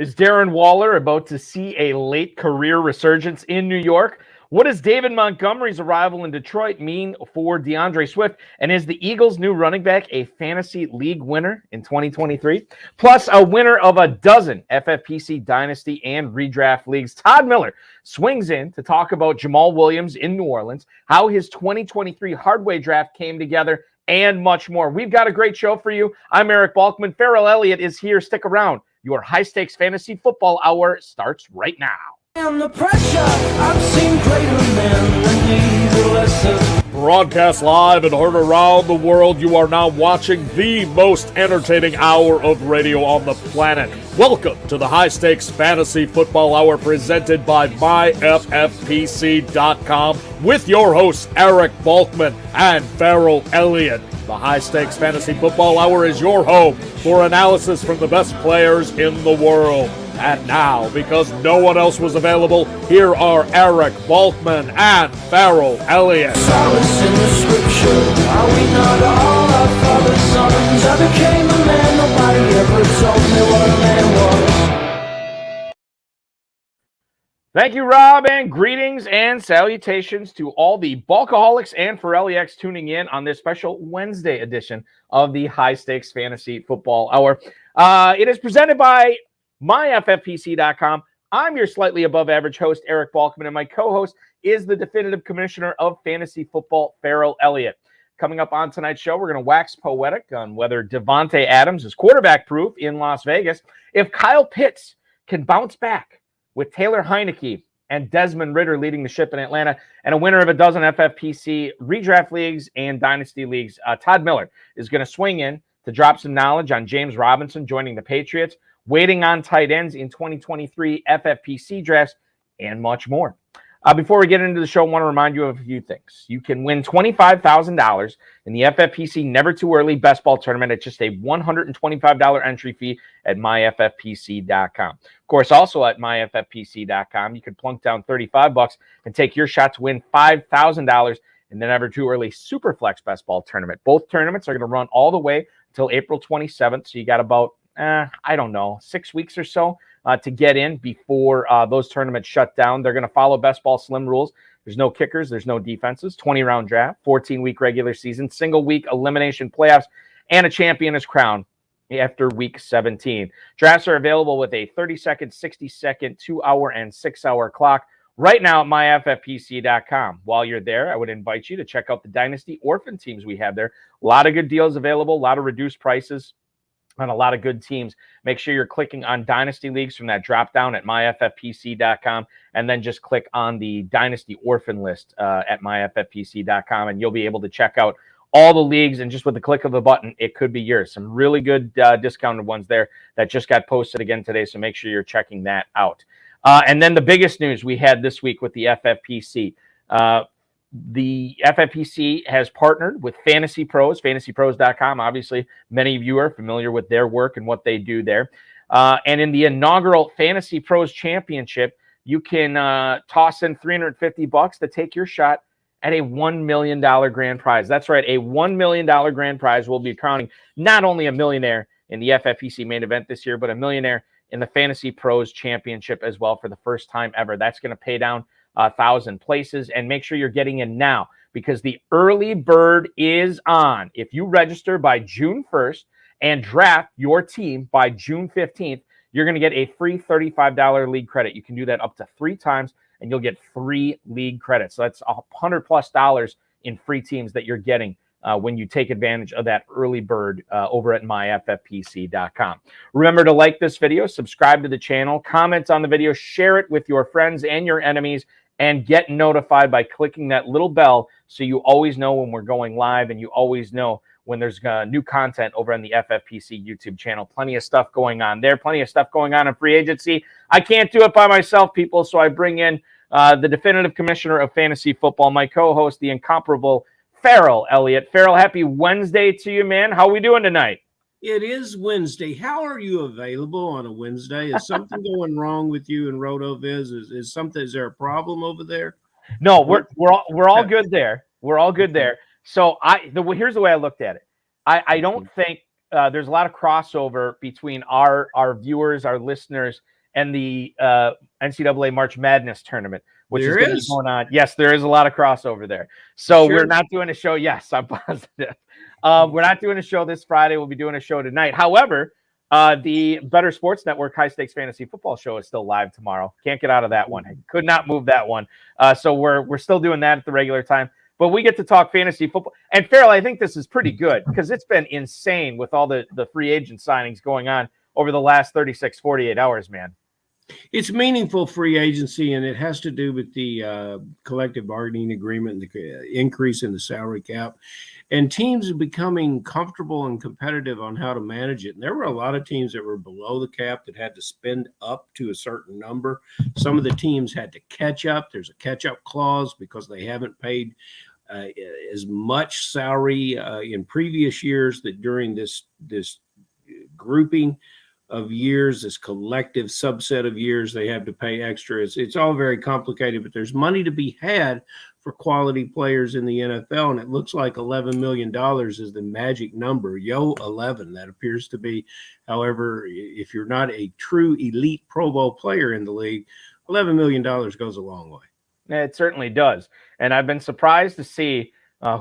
Is Darren Waller about to see a late career resurgence in New York? What does David Montgomery's arrival in Detroit mean for DeAndre Swift? And is the Eagles' new running back a fantasy league winner in 2023? Plus, a winner of a dozen FFPC Dynasty and Redraft leagues. Todd Miller swings in to talk about Jamal Williams in New Orleans, how his 2023 Hardway draft came together, and much more. We've got a great show for you. I'm Eric Balkman. Farrell Elliott is here. Stick around. Your high-stakes fantasy football hour starts right now. And the pressure, I've seen greater men than these lessons. Broadcast live and heard around the world, you are now watching the most entertaining hour of radio on the planet. Welcome to the High Stakes Fantasy Football Hour presented by MyFFPC.com with your hosts Eric Balkman and Farrell Elliott. The High Stakes Fantasy Football Hour is your home for analysis from the best players in the world. And now, because no one else was available, here are Eric Balkman and Farrell Elliott. Solace in the scripture, are we not all our father's sons? I became a man, nobody ever told me what a man was. Thank you, Rob, and greetings and salutations to all the Balkaholics and Farrelliacs tuning in on this special Wednesday edition of the High Stakes Fantasy Football Hour. It is presented by MyFFPC.com. I'm your slightly above average host, Eric Balkman, and my co-host is the definitive commissioner of fantasy football, Farrell Elliott. Coming up on tonight's show, we're going to wax poetic on whether Devontae Adams is quarterback proof in Las Vegas, if Kyle Pitts can bounce back with Taylor Heineke and Desmond Ridder leading the ship in Atlanta, and a winner of a dozen FFPC redraft leagues and dynasty leagues. Todd Miller is going to swing in to drop some knowledge on James Robinson joining the Patriots, waiting on tight ends in 2023 FFPC drafts, and much more. Before we get into the show, I want to remind you of a few things. You can win $25,000 in the FFPC Never Too Early Best Ball Tournament at just a $125 entry fee at myffpc.com. Of course, also at myffpc.com, you can plunk down $35 and take your shot to win $5,000 in the Never Too Early Superflex Best Ball Tournament. Both tournaments are going to run all the way until April 27th, so you got about 6 weeks or so to get in before those tournaments shut down. They're going to follow best ball slim rules. There's no kickers. There's no defenses. 20-round draft, 14-week regular season, single-week elimination playoffs, and a champion is crowned after week 17. Drafts are available with a 30-second, 60-second, 2-hour, and 6-hour clock right now at myffpc.com. While you're there, I would invite you to check out the Dynasty Orphan teams we have there. A lot of good deals available, a lot of reduced prices on a lot of good teams. Make sure you're clicking on Dynasty Leagues from that drop down at myffpc.com, and then just click on the Dynasty Orphan list at myffpc.com, and you'll be able to check out all the leagues, and just with the click of a button, it could be yours. Some really good discounted ones there that just got posted again today, so make sure you're checking that out. And then the biggest news we had this week with the FFPC. The FFPC has partnered with Fantasy Pros, fantasypros.com. Obviously, many of you are familiar with their work and what they do there. And in the inaugural Fantasy Pros Championship, you can toss in $350 to take your shot at a $1 million grand prize. That's right, a $1 million grand prize. Will be crowning not only a millionaire in the FFPC main event this year, but a millionaire in the Fantasy Pros Championship as well for the first time ever. That's going to pay down 1,000 places, and make sure you're getting in now because the early bird is on. If you register by June 1st and draft your team by June 15th, you're going to get a free $35 league credit. You can do that up to 3 times, and you'll get free league credits. So that's $100+ in free teams that you're getting when you take advantage of that early bird over at myffpc.com. Remember to like this video, subscribe to the channel, comment on the video, share it with your friends and your enemies, and get notified by clicking that little bell so you always know when we're going live and you always know when there's new content over on the FFPC YouTube channel. Plenty of stuff going on there, plenty of stuff going on in free agency. I can't do it by myself, people, so I bring in the definitive commissioner of fantasy football, my co-host, the incomparable Farrell Elliott. Farrell, happy Wednesday to you, man. How are we doing tonight? It is Wednesday. How are you available on a Wednesday? Is something going wrong with you in RotoViz? Is there a problem over there? No, we're all good there. We're all good there. So here's the way I looked at it. I don't think there's a lot of crossover between our viewers, our listeners, and the NCAA March Madness tournament, which is going to be going on. Yes, there is a lot of crossover there. So we're not doing a show. Yes, I'm positive. We're not doing a show this Friday. We'll be doing a show tonight. However, the Better Sports Network High Stakes Fantasy Football Show is still live tomorrow. Can't get out of that one. I could not move that one. So we're still doing that at the regular time. But we get to talk fantasy football. And Farrell, I think this is pretty good because it's been insane with all the free agent signings going on over the last 36, 48 hours, man. It's meaningful free agency, and it has to do with the collective bargaining agreement and the increase in the salary cap. And teams are becoming comfortable and competitive on how to manage it. And there were a lot of teams that were below the cap that had to spend up to a certain number. Some of the teams had to catch up. There's a catch-up clause because they haven't paid as much salary in previous years that during this grouping of years, this collective subset of years, they have to pay extra. It's all very complicated, but there's money to be had for quality players in the NFL, and it looks like $11 million is the magic number. 11, that appears to be. However, if you're not a true elite Pro Bowl player in the league, $11 million goes a long way. It certainly does. And I've been surprised to see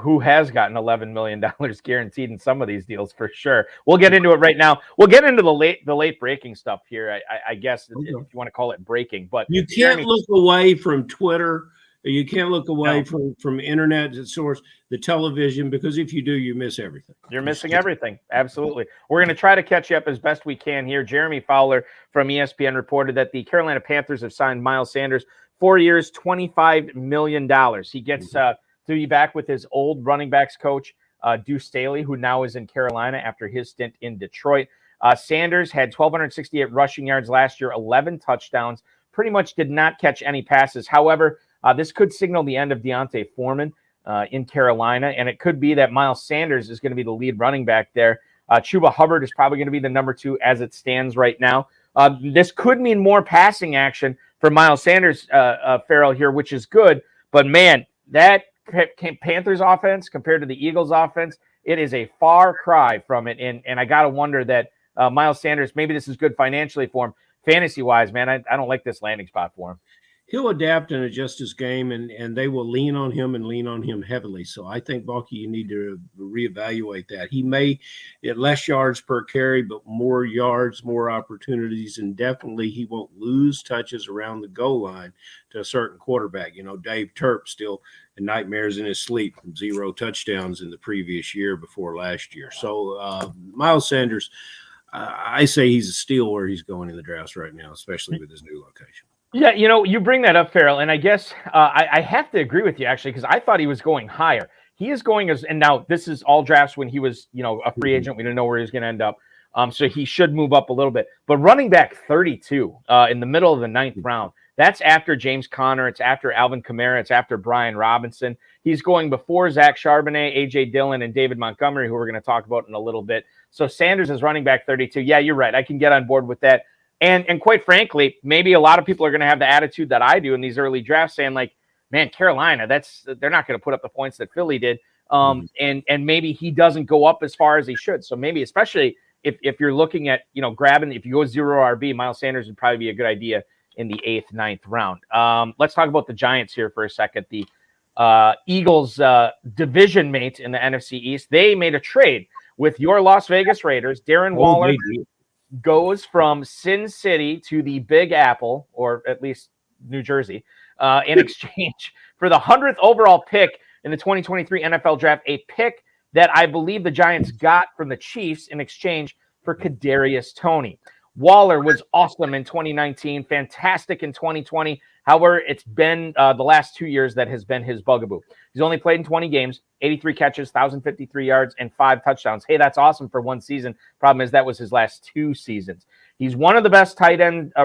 who has gotten $11 million guaranteed in some of these deals for sure. We'll get into it right now. We'll get into the late breaking stuff here, I guess, if you want to call it breaking. But you can't look away from Twitter. You can't look away from internet source, the television, because if you do, you miss everything. You're missing everything. Absolutely. We're going to try to catch you up as best we can here. Jeremy Fowler from ESPN reported that the Carolina Panthers have signed Miles Sanders 4 years, $25 million. He gets to be back with his old running backs coach, Deuce Staley, who now is in Carolina after his stint in Detroit. Sanders had 1,268 rushing yards last year, 11 touchdowns, pretty much did not catch any passes. However, this could signal the end of Deontay Foreman in Carolina, and it could be that Miles Sanders is going to be the lead running back there. Chuba Hubbard is probably going to be the number 2 as it stands right now. This could mean more passing action for Miles Sanders, Farrell here, which is good. But, man, that Panthers offense compared to the Eagles offense, it is a far cry from it. And I got to wonder that Miles Sanders, maybe this is good financially for him. Fantasy-wise, man, I don't like this landing spot for him. He'll adapt and adjust his game, and they will lean on him heavily. So I think, Balky, you need to reevaluate that. He may get less yards per carry, but more yards, more opportunities, and definitely he won't lose touches around the goal line to a certain quarterback. You know, Dave Turp still nightmares in his sleep from 0 touchdowns in the previous year before last year. So Miles Sanders, I say he's a steal where he's going in the drafts right now, especially with his new location. Yeah, you know, you bring that up, Farrell, and I guess I have to agree with you, actually, because I thought he was going higher. He is going as, and now this is all drafts when he was, you know, a free agent. We didn't know where he was going to end up. So he should move up a little bit. But running back 32 in the middle of the 9th round, that's after James Conner. It's after Alvin Kamara. It's after Brian Robinson. He's going before Zach Charbonnet, A.J. Dillon, and David Montgomery, who we're going to talk about in a little bit. So Sanders is running back 32. Yeah, you're right. I can get on board with that. And quite frankly, maybe a lot of people are going to have the attitude that I do in these early drafts saying like, man, Carolina, they're not going to put up the points that Philly did. And maybe he doesn't go up as far as he should. So maybe, especially if you're looking at, you know, grabbing, if you go 0 RB, Miles Sanders would probably be a good idea in the 8th, 9th round. Let's talk about the Giants here for a second. The Eagles division mate in the NFC East, they made a trade with your Las Vegas Raiders. Darren Waller goes from Sin City to the Big Apple, or at least New Jersey, in exchange for the 100th overall pick in the 2023 NFL Draft, a pick that I believe the Giants got from the Chiefs in exchange for Kadarius Toney. Waller was awesome in 2019, fantastic in 2020. However, it's been the last 2 years that has been his bugaboo. He's only played in 20 games, 83 catches, 1,053 yards, and 5 touchdowns. Hey, that's awesome for one season. Problem is that was his last 2 seasons. He's one of the best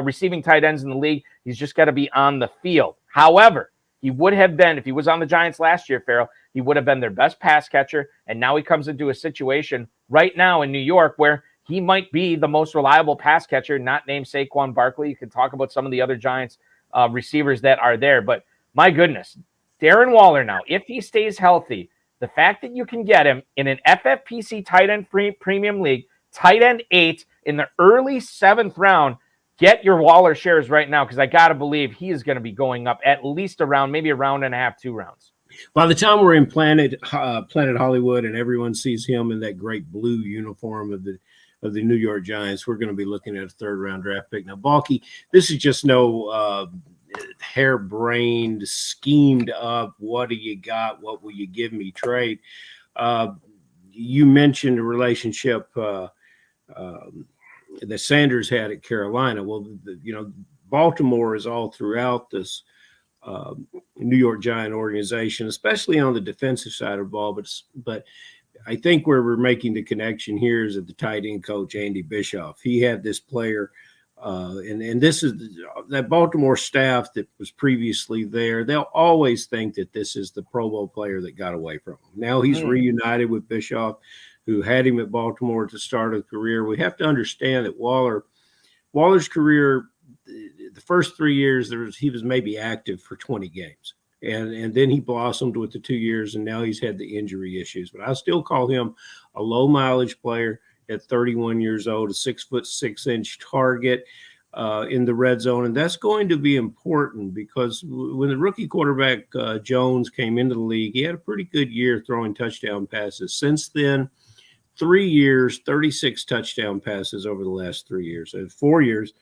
receiving tight ends in the league. He's just got to be on the field. However, he would have been, if he was on the Giants last year, Farrell, he would have been their best pass catcher. And now he comes into a situation right now in New York where he might be the most reliable pass catcher, not named Saquon Barkley. You can talk about some of the other Giants receivers that are there. But my goodness, Darren Waller now, if he stays healthy, the fact that you can get him in an FFPC tight end premium league, tight end 8 in the early 7th round. Get your Waller shares right now because I got to believe he is going to be going up at least around maybe a round and a half, 2 rounds. By the time we're in Planet Hollywood and everyone sees him in that great blue uniform of the New York Giants, we're going to be looking at a 3rd-round draft pick. Now, Balky, this is just no harebrained, schemed up, what do you got, what will you give me trade. You mentioned a relationship that Sanders had at Carolina. Well, Baltimore is all throughout this New York Giant organization, especially on the defensive side of the ball. But I think where we're making the connection here is at the tight end coach, Andy Bischoff. He had this player, and this is that Baltimore staff that was previously there. They'll always think that this is the Pro Bowl player that got away from him. Now he's reunited with Bischoff, who had him at Baltimore at the start of the career. We have to understand that Waller's career, the first 3 years, he was maybe active for 20 games. And then he blossomed with the 2 years, and now he's had the injury issues. But I still call him a low-mileage player at 31 years old, a 6'6" target in the red zone. And that's going to be important because when the rookie quarterback Jones came into the league, he had a pretty good year throwing touchdown passes. Since then, 3 years, 36 touchdown passes over the last 3 years. And 4 years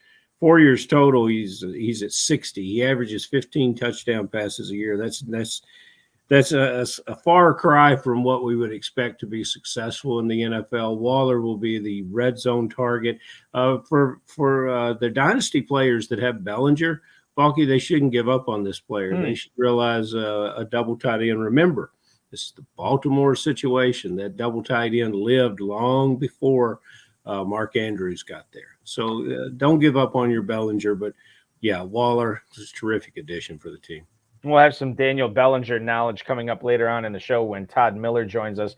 total, he's at 60. He averages 15 touchdown passes a year. That's a far cry from what we would expect to be successful in the NFL. Waller will be the red zone target for the dynasty players that have Bellinger. Balky, they shouldn't give up on this player. They should realize a double tight end. Remember, this is the Baltimore situation. That double tight end lived long before Mark Andrews got there. So don't give up on your Bellinger. But, yeah, Waller is a terrific addition for the team. We'll have some Daniel Bellinger knowledge coming up later on in the show when Todd Miller joins us.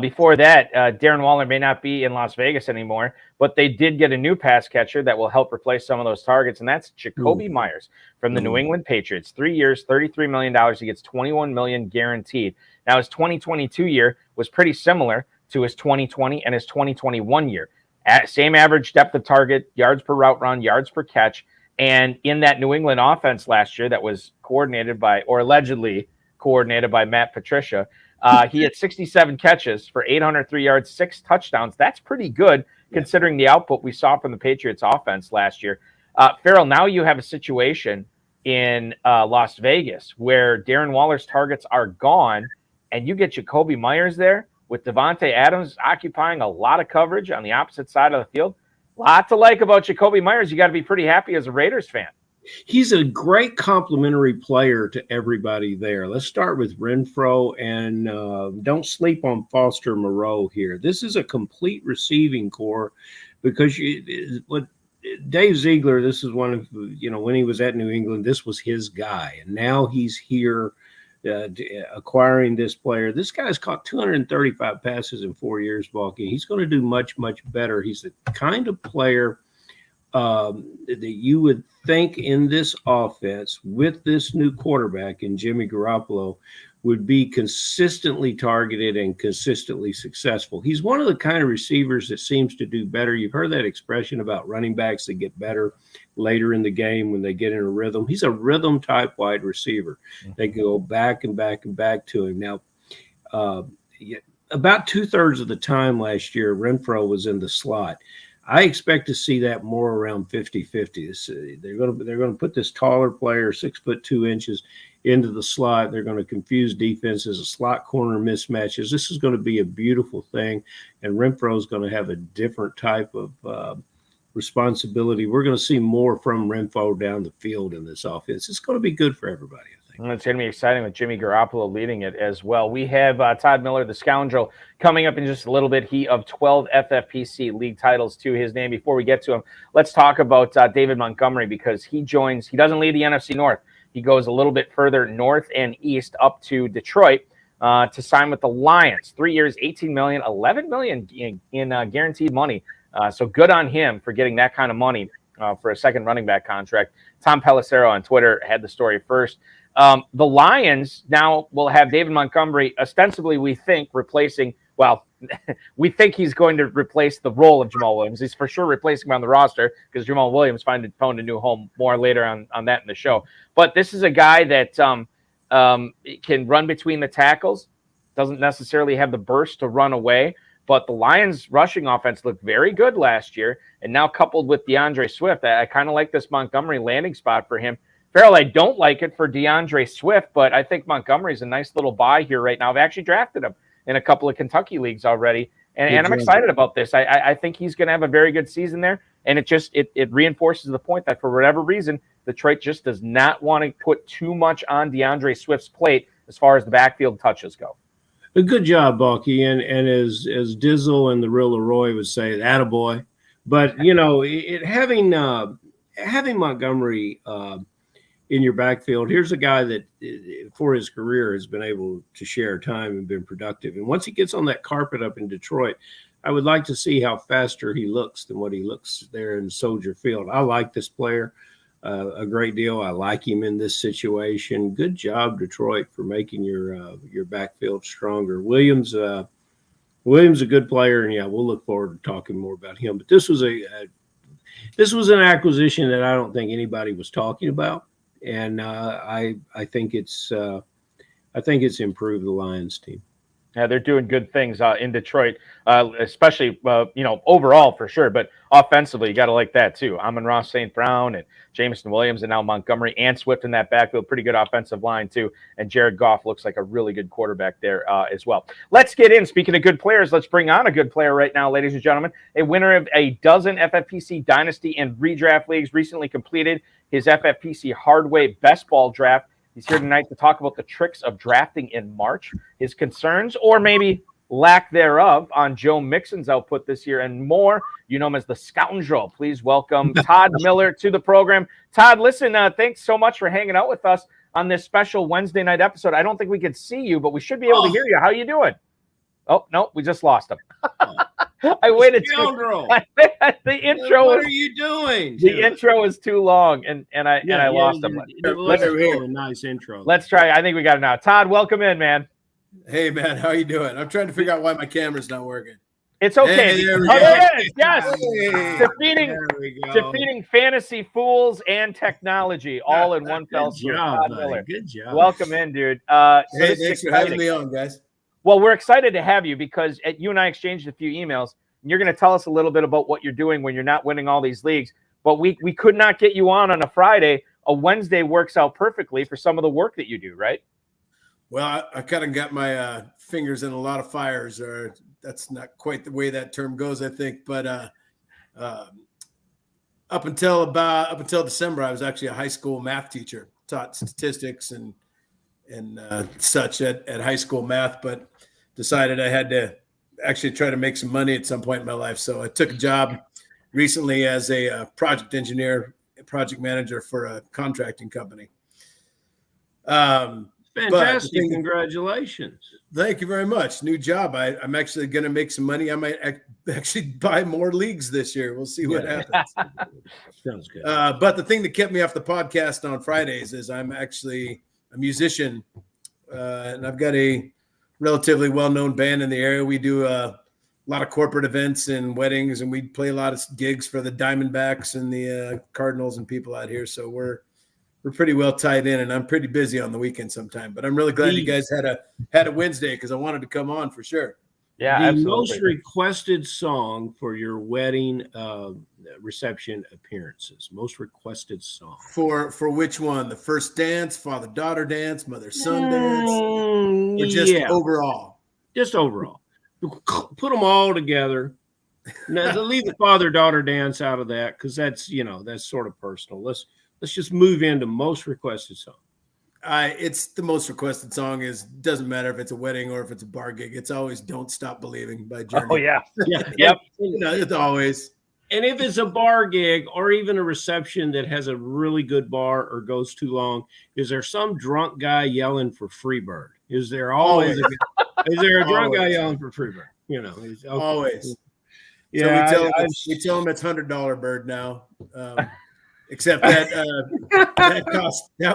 Before that, Darren Waller may not be in Las Vegas anymore, but they did get a new pass catcher that will help replace some of those targets, and that's Jacoby Myers from the New England Patriots. 3 years, $33 million. He gets $21 million guaranteed. Now, his 2022 year was pretty similar to his 2020 and his 2021 year. Same average depth of target, yards per route run, yards per catch. And in that New England offense last year that was coordinated by, or allegedly coordinated by Matt Patricia, he had 67 catches for 803 yards, 6 touchdowns. That's pretty good considering the output we saw from the Patriots offense last year. Farrell, now you have a situation in Las Vegas where Darren Waller's targets are gone and you get Jacoby Myers there with Devontae Adams occupying a lot of coverage on the opposite side of the field. Lot to like about Jacoby Myers. You got to be pretty happy as a Raiders fan. He's a great complementary player to everybody there. Let's start with Renfro, and don't sleep on Foster Moreau here. This is a complete receiving core because what Dave Ziegler, this is one of, when he was at New England, this was his guy. And now he's here acquiring this player. This guy's caught 235 passes in 4 years, Balky. He's going to do much, much better. He's the kind of player that you would think in this offense with this new quarterback in Jimmy Garoppolo would be consistently targeted and consistently successful. He's one of the kind of receivers that seems to do better. You've heard that expression about running backs that get better later in the game when they get in a rhythm. He's a rhythm type wide receiver. They can go back and back and back to him. Now, about 2/3 of the time last year, Renfro was in the slot. I expect to see that more around 50-50. They're going to put this taller player, 6'2" into the slot. They're going to confuse defenses, a slot corner mismatches. This is going to be a beautiful thing, and Renfro is going to have a different type of responsibility. We're going to see more from Renfro down the field in this offense. It's going to be good for everybody, I think. And it's going to be exciting with Jimmy Garoppolo leading it as well. We have Todd Miller, the scoundrel, coming up in just a little bit. He of 12 FFPC league titles to his name. Before we get to him, let's talk about David Montgomery because he doesn't lead the NFC North. He goes a little bit further north and east up to Detroit to sign with the Lions. 3 years, $18 million, $11 million in guaranteed money. So good on him for getting that kind of money for a second running back contract. Tom Pelissero on Twitter had the story first. The Lions now will have David Montgomery ostensibly, we think, replacing, well, we think he's going to replace the role of Jamal Williams. He's for sure replacing him on the roster because Jamal Williams found a new home. More later on that in the show. But this is a guy that can run between the tackles, doesn't necessarily have the burst to run away. But the Lions' rushing offense looked very good last year, and now coupled with DeAndre Swift, I kind of like this Montgomery landing spot for him. Farrell, I don't like it for DeAndre Swift, but I think Montgomery's a nice little buy here right now. I've actually drafted him in a couple of Kentucky leagues already, and I'm excited about this. I think he's going to have a very good season there, and it reinforces the point that for whatever reason, Detroit just does not want to put too much on DeAndre Swift's plate as far as the backfield touches go. A good job, Balky, and as Dizzle and the real Leroy would say, attaboy. But having Montgomery in your backfield, here's a guy that for his career has been able to share time and been productive. And once he gets on that carpet up in Detroit, I would like to see how faster he looks than what he looks there in Soldier Field. I like this player a great deal. I like him in this situation. Good job, Detroit, for making your backfield stronger. Williams a good player, and yeah, we'll look forward to talking more about him. But this was an acquisition that I don't think anybody was talking about, and I think it's improved the Lions team. Yeah, they're doing good things in Detroit, especially, overall for sure. But offensively, you got to like that too. Amon-Ra St. Brown and Jameson Williams and now Montgomery and Swift in that backfield. Pretty good offensive line too. And Jared Goff looks like a really good quarterback there as well. Let's get in. Speaking of good players, let's bring on a good player right now, ladies and gentlemen. A winner of a dozen FFPC Dynasty and Redraft leagues, recently completed his FFPC Hardway Best Ball Draft. He's here tonight to talk about the tricks of drafting in March, his concerns or maybe lack thereof on Joe Mixon's output this year, and more. You know him as the Scoundrel. Please welcome Todd Miller to the program. Todd, listen, thanks so much for hanging out with us on this special Wednesday night episode. I don't think we could see you, but we should be able to hear you. How you doing? Oh, no, we just lost him. I waited Scoundrel. The intro. What are you doing? The intro is too long, and I lost him. A nice intro. Let's try. I think we got it now. Todd, welcome in, man. Hey, man, how you doing? I'm trying to figure out why my camera's not working. It's okay. Hey, there we go. Yes. Hey. Defeating fantasy fools and technology all in one fell swoop. Todd Miller. Good job. Welcome in, dude. Hey, thanks for having me on, guys. Well, we're excited to have you because you and I exchanged a few emails, and you're going to tell us a little bit about what you're doing when you're not winning all these leagues. But we could not get you on a Friday. A Wednesday works out perfectly for some of the work that you do, right? Well, I kind of got my fingers in a lot of fires, or that's not quite the way that term goes, I think. But up until December, I was actually a high school math teacher, taught statistics and such at high school math, but decided I had to actually try to make some money at some point in my life. So I took a job recently as a project engineer, project manager for a contracting company. Fantastic. Congratulations. Thank you very much. New job. I'm actually going to make some money. I might actually buy more leagues this year. We'll see what happens. Sounds good. But the thing that kept me off the podcast on Fridays is I'm actually a musician, and I've got a relatively well-known band in the area. We do a lot of corporate events and weddings, and we play a lot of gigs for the Diamondbacks and the Cardinals and people out here. So we're pretty well tied in, and I'm pretty busy on the weekend sometime. But I'm really glad you guys had a Wednesday because I wanted to come on for sure. Yeah, the absolutely. most requested song for your wedding reception appearances. Most requested song for which one? The first dance, father-daughter dance, mother-son dance, or just overall? Just overall. Put them all together. Now, leave the father-daughter dance out of that because that's sort of personal. Let's just move into most requested song. It's the most requested song doesn't matter if it's a wedding or if it's a bar gig. It's always "Don't Stop Believing" by Journey. Oh yeah. Yep. It's always. And if it's a bar gig or even a reception that has a really good bar or goes too long, is there some drunk guy yelling for Freebird? Is there always is there a drunk guy yelling for Freebird? Okay. Always. Yeah. So we tell him it's $100 bird now. Except that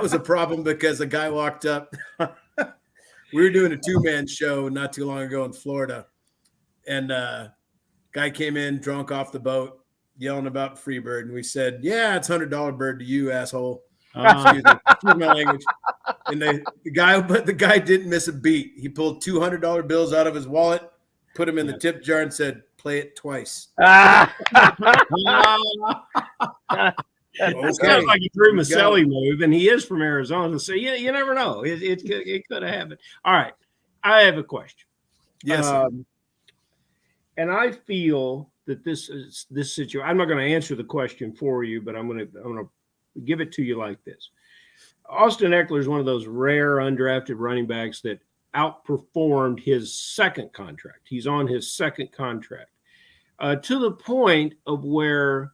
was a problem because a guy walked up. We were doing a 2-man show not too long ago in Florida, and guy came in drunk off the boat, yelling about Freebird, and we said, "Yeah, it's $100 bird to you, asshole." Excuse my language. And the guy didn't miss a beat. He pulled $200 bills out of his wallet, put them in the tip jar, and said, "Play it twice." That sounds like a Drew Maselli move, and he is from Arizona. So you never know. It could have happened. All right, I have a question. Yes, and I feel that this situation. I'm not going to answer the question for you, but I'm going to give it to you like this. Austin Eckler is one of those rare undrafted running backs that outperformed his second contract. He's on his second contract to the point of where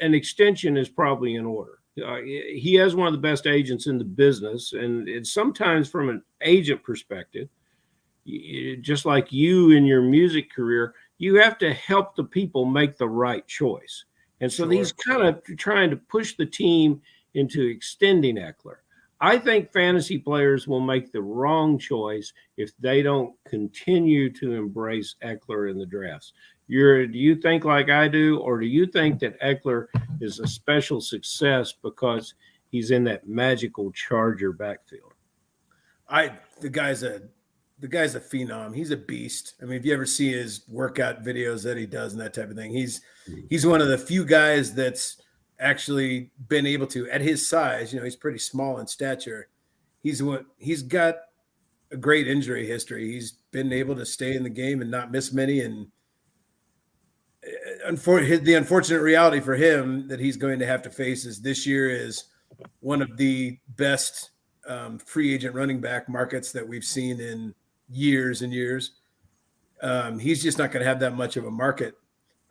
an extension is probably in order. He has one of the best agents in the business, and sometimes from an agent perspective, just like you in your music career, you have to help the people make the right choice. And so he's kind of trying to push the team into extending Eckler. I think fantasy players will make the wrong choice if they don't continue to embrace Eckler in the drafts. Do you think like I do, or do you think that Eckler is a special success because he's in that magical Charger backfield? The guy's a phenom. He's a beast. I mean, if you ever see his workout videos that he does and that type of thing, he's one of the few guys that's actually been able to, at his size, he's pretty small in stature. He's got a great injury history. He's been able to stay in the game and not miss many. And the unfortunate reality for him that he's going to have to face is this year is one of the best free agent running back markets that we've seen in years and years. He's just not going to have that much of a market.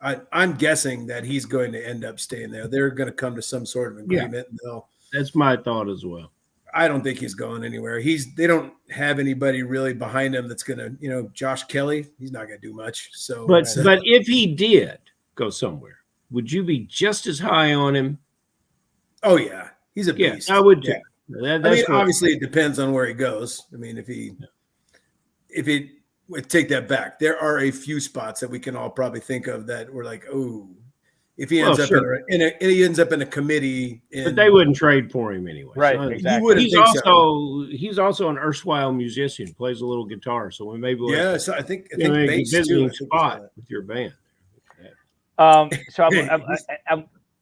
I'm guessing that he's going to end up staying there. They're going to come to some sort of agreement. Yeah, that's my thought as well. I don't think he's going anywhere. They don't have anybody really behind him that's going to, Josh Kelly, he's not going to do much. So, but if he did go somewhere, would you be just as high on him? Oh yeah, he's a beast. I would too. Yeah. Obviously it depends on where he goes. I mean, if he take that back, there are a few spots that we can all probably think of that we're like, oh, if he ends up in a committee, but they wouldn't trade for him anyway. Right? So exactly. He's also an erstwhile musician, plays a little guitar. So we maybe so I think bass visiting spot with your band. So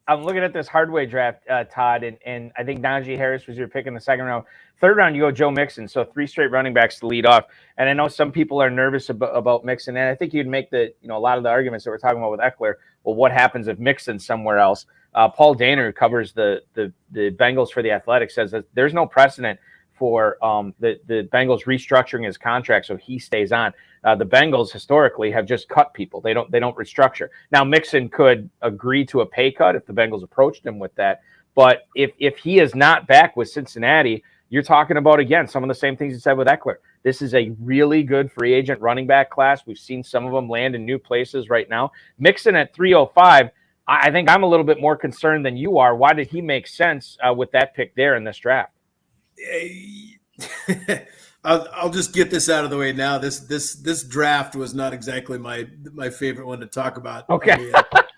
I'm looking at this Hardway draft, Todd, and I think Najee Harris was your pick in the second round. Third round, you go Joe Mixon. So 3 straight running backs to lead off. And I know some people are nervous about Mixon, and I think you'd make a lot of the arguments that we're talking about with Eckler. Well, what happens if Mixon's somewhere else? Paul Dehner, who covers the Bengals for the Athletic, says that there's no precedent for the Bengals restructuring his contract so he stays on. The Bengals historically have just cut people. They don't restructure. Now Mixon could agree to a pay cut if the Bengals approached him with that. But if he is not back with Cincinnati, you're talking about, again, some of the same things you said with Eckler. This is a really good free agent running back class. We've seen some of them land in new places right now. Mixon at 305, I think I'm a little bit more concerned than you are. Why did he make sense with that pick there in this draft? I'll just get this out of the way now. This draft was not exactly my favorite one to talk about. Okay.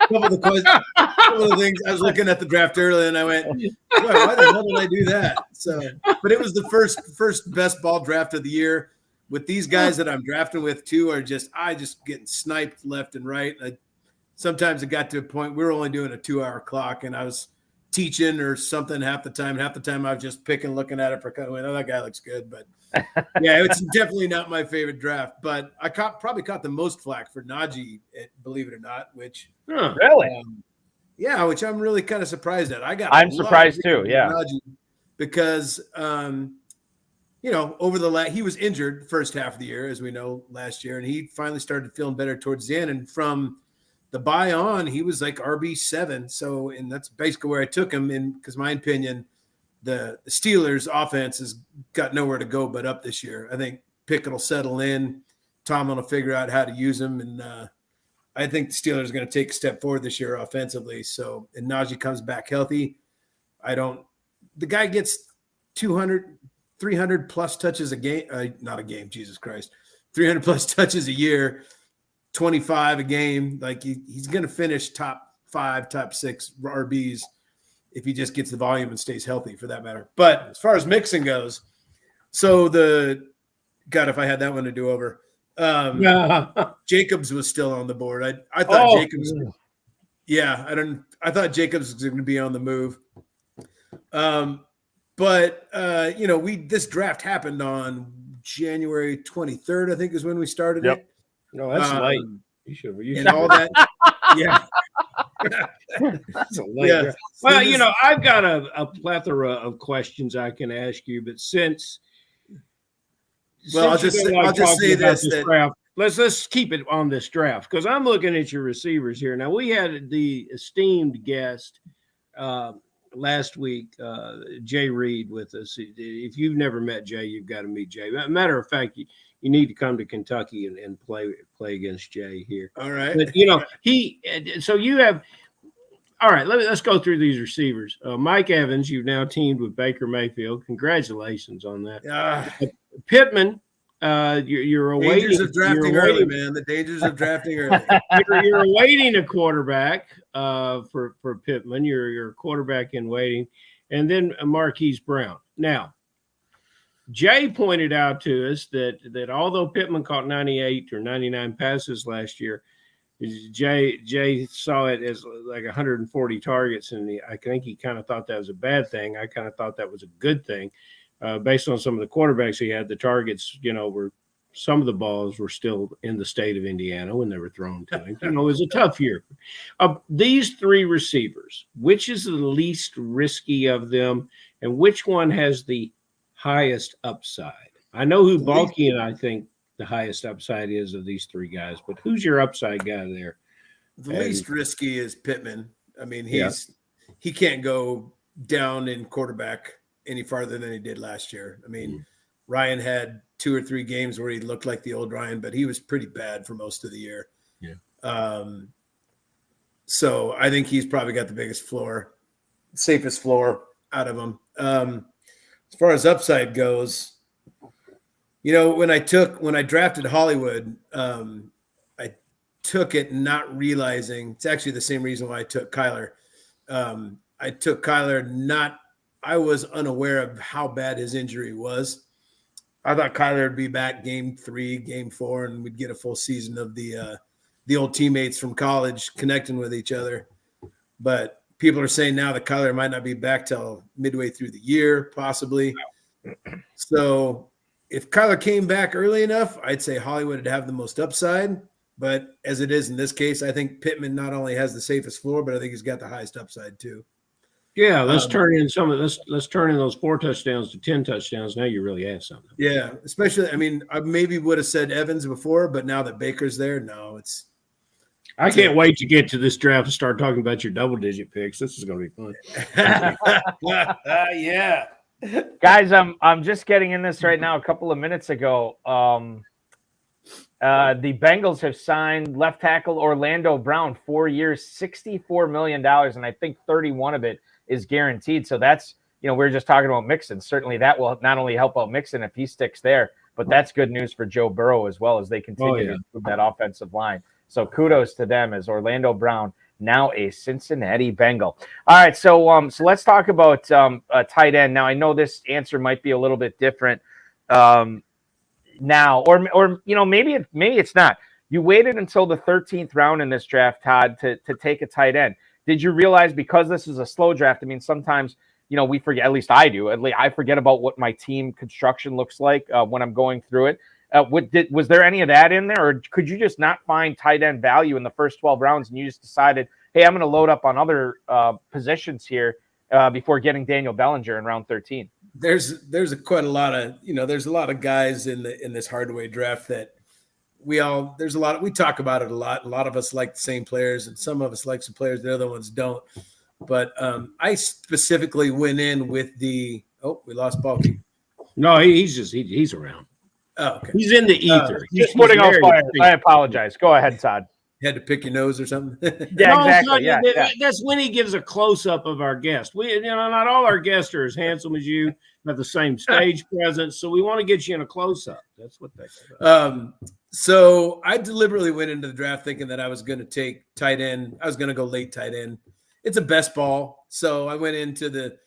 Couple of the things I was looking at the draft earlier, and I went, why the hell did I do that? So, but it was the first best ball draft of the year. With these guys that I'm drafting with too, I just getting sniped left and right. Sometimes it got to a point we were only doing a 2-hour clock, and I was teaching or something half the time. Half the time I was just picking, looking at it for kind of, oh, that guy looks good. But yeah, it's definitely not my favorite draft. But I probably caught the most flack for Najee, believe it or not, which really, which I'm really kind of surprised at. I'm surprised too. Yeah, Najee, because he was injured first half of the year, as we know, last year, and he finally started feeling better towards the end. And from the buy on, he was like RB7. So, and that's basically where I took him in, because my opinion, the Steelers offense has got nowhere to go but up this year. I think Pickett will settle in. Tomlin will figure out how to use him. And I think the Steelers are going to take a step forward this year offensively. So, and Najee comes back healthy. The guy gets 200, 300 plus touches a game, not a game, Jesus Christ, 300 plus touches a year, 25 a game. Like he's going to finish top 5, top 6 RBs if he just gets the volume and stays healthy, for that matter. But as far as Mixon goes, so God, if I had that one to do over, Jacobs was still on the board. I thought Jacobs. Yeah, I thought Jacobs was going to be on the move. But this draft happened on January 23rd, I think is when we started it. No, that's late. You should and all that. Yeah. That's a late draft. Well, I've got a plethora of questions I can ask you, but since I'll just say this draft, let's keep it on this draft, because I'm looking at your receivers here. Now, we had the esteemed guest last week, Jay Reed, with us. If you've never met Jay, you've got to meet Jay. Matter of fact, you need to come to Kentucky and play against Jay here. All right. But so you have. All right, let's go through these receivers. Mike Evans, you've now teamed with Baker Mayfield. Congratulations on that. Pittman, you're awaiting. Dangers of drafting early, man. The dangers of drafting early. You're awaiting a quarterback for Pittman. You're a quarterback in waiting. And then Marquise Brown. Now, Jay pointed out to us that although Pittman caught 98 or 99 passes last year, Jay saw it as like 140 targets, and I think he kind of thought that was a bad thing. I kind of thought that was a good thing, based on some of the quarterbacks he had. The targets, were some of the balls were still in the state of Indiana when they were thrown to him. It was a tough year. These 3 receivers, which is the least risky of them, and which one has the highest upside? I know who Balky and I think the highest upside is of these 3 guys, but who's your upside guy there? The least risky is Pittman. I mean, he can't go down in quarterback any farther than he did last year. I mean, Ryan had 2 or 3 games where he looked like the old Ryan, but he was pretty bad for most of the year. Yeah. So I think he's probably got the biggest floor, safest floor out of them. As far as upside goes, when I drafted Hollywood, I took it not realizing it's actually the same reason why I took Kyler. I took Kyler I was unaware of how bad his injury was. I thought Kyler would be back game 3, game 4, and we'd get a full season of the old teammates from college connecting with each other. But people are saying now that Kyler might not be back till midway through the year, possibly. So if Kyler came back early enough, I'd say Hollywood would have the most upside. But as it is in this case, I think Pittman not only has the safest floor, but I think he's got the highest upside too. Yeah, let's turn in let's turn in those 4 touchdowns to 10 touchdowns. Now you really have something. Yeah, especially, I mean, I maybe would have said Evans before, but now that Baker's there, no, I can't wait to get to this draft and start talking about your double-digit picks. This is going to be fun. Yeah. Guys, I'm just getting in this right now. A couple of minutes ago, the Bengals have signed left tackle Orlando Brown, 4 years, $64 million, and I think 31 of it is guaranteed. So that's, we were just talking about Mixon. Certainly that will not only help out Mixon if he sticks there, but that's good news for Joe Burrow as well as they continue to improve that offensive line. So kudos to them as Orlando Brown, now a Cincinnati Bengal. All right, so let's talk about a tight end. Now, I know this answer might be a little bit different now, or maybe it's not. You waited until the 13th round in this draft, Todd, to take a tight end. Did you realize, because this is a slow draft, I mean, sometimes, we forget, at least I do, I forget about what my team construction looks like when I'm going through it. Was there any of that in there, or could you just not find tight end value in the first 12 rounds and you just decided, hey, I'm going to load up on other positions here before getting Daniel Bellinger in round 13? There's quite a lot of, there's a lot of guys in this hardway draft that we talk about it a lot. A lot of us like the same players, and some of us like some players, the other ones don't. But I specifically went in with we lost Balky. No, he's around. Oh, okay. He's in the ether. Just putting on fire. I apologize. Go ahead, Todd. had to pick your nose or something. Yeah, No, exactly. it's not- Yeah. That's when he gives a close up of our guest. Not all our guests are as handsome as you, have the same stage presence. So we want to get you in a close up. That's what they say. So I deliberately went into the draft thinking that I was going to take tight end. I was going to go late tight end. It's a best ball. So I went into the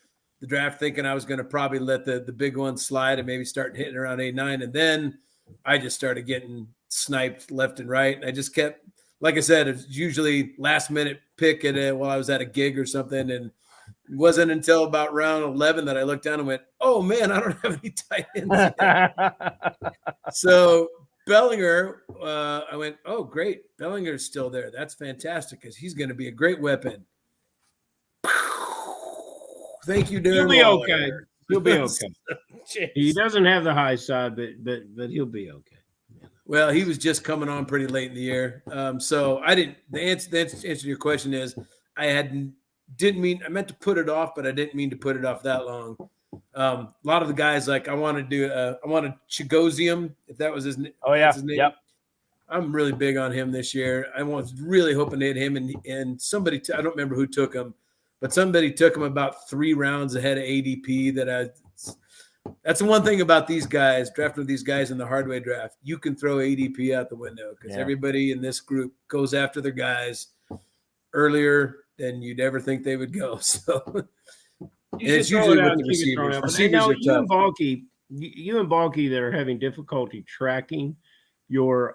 draft thinking I was going to probably let the big one slide and maybe start hitting around 8-9. And then I just started getting sniped left and right. And I just kept, like I said, it's usually last minute pick while I was at a gig or something. And it wasn't until about round 11 that I looked down and went, oh man, I don't have any tight ends yet. So Bellinger, I went, oh great, Bellinger's still there. That's fantastic because he's going to be a great weapon. Thank you, Darren. He'll be Waller. okay. He'll be okay. He doesn't have the high side, but he'll be okay. Well, he was just coming on pretty late in the year. So I didn't. The answer to your question is I meant to put it off, but I didn't mean to put it off that long. A lot of the guys I wanted Chigosium, if that was his name. Oh yeah. His name. Yep. I'm really big on him this year. I was really hoping to hit him, and somebody I don't remember who took him, but somebody took him about 3 rounds ahead of ADP. That's the one thing about these guys, drafting these guys in the hard way draft. You can throw ADP out the window because everybody in this group goes after their guys earlier than you'd ever think they would go. So it's usually with the receivers. Receivers are tough. You and Balky that are having difficulty tracking your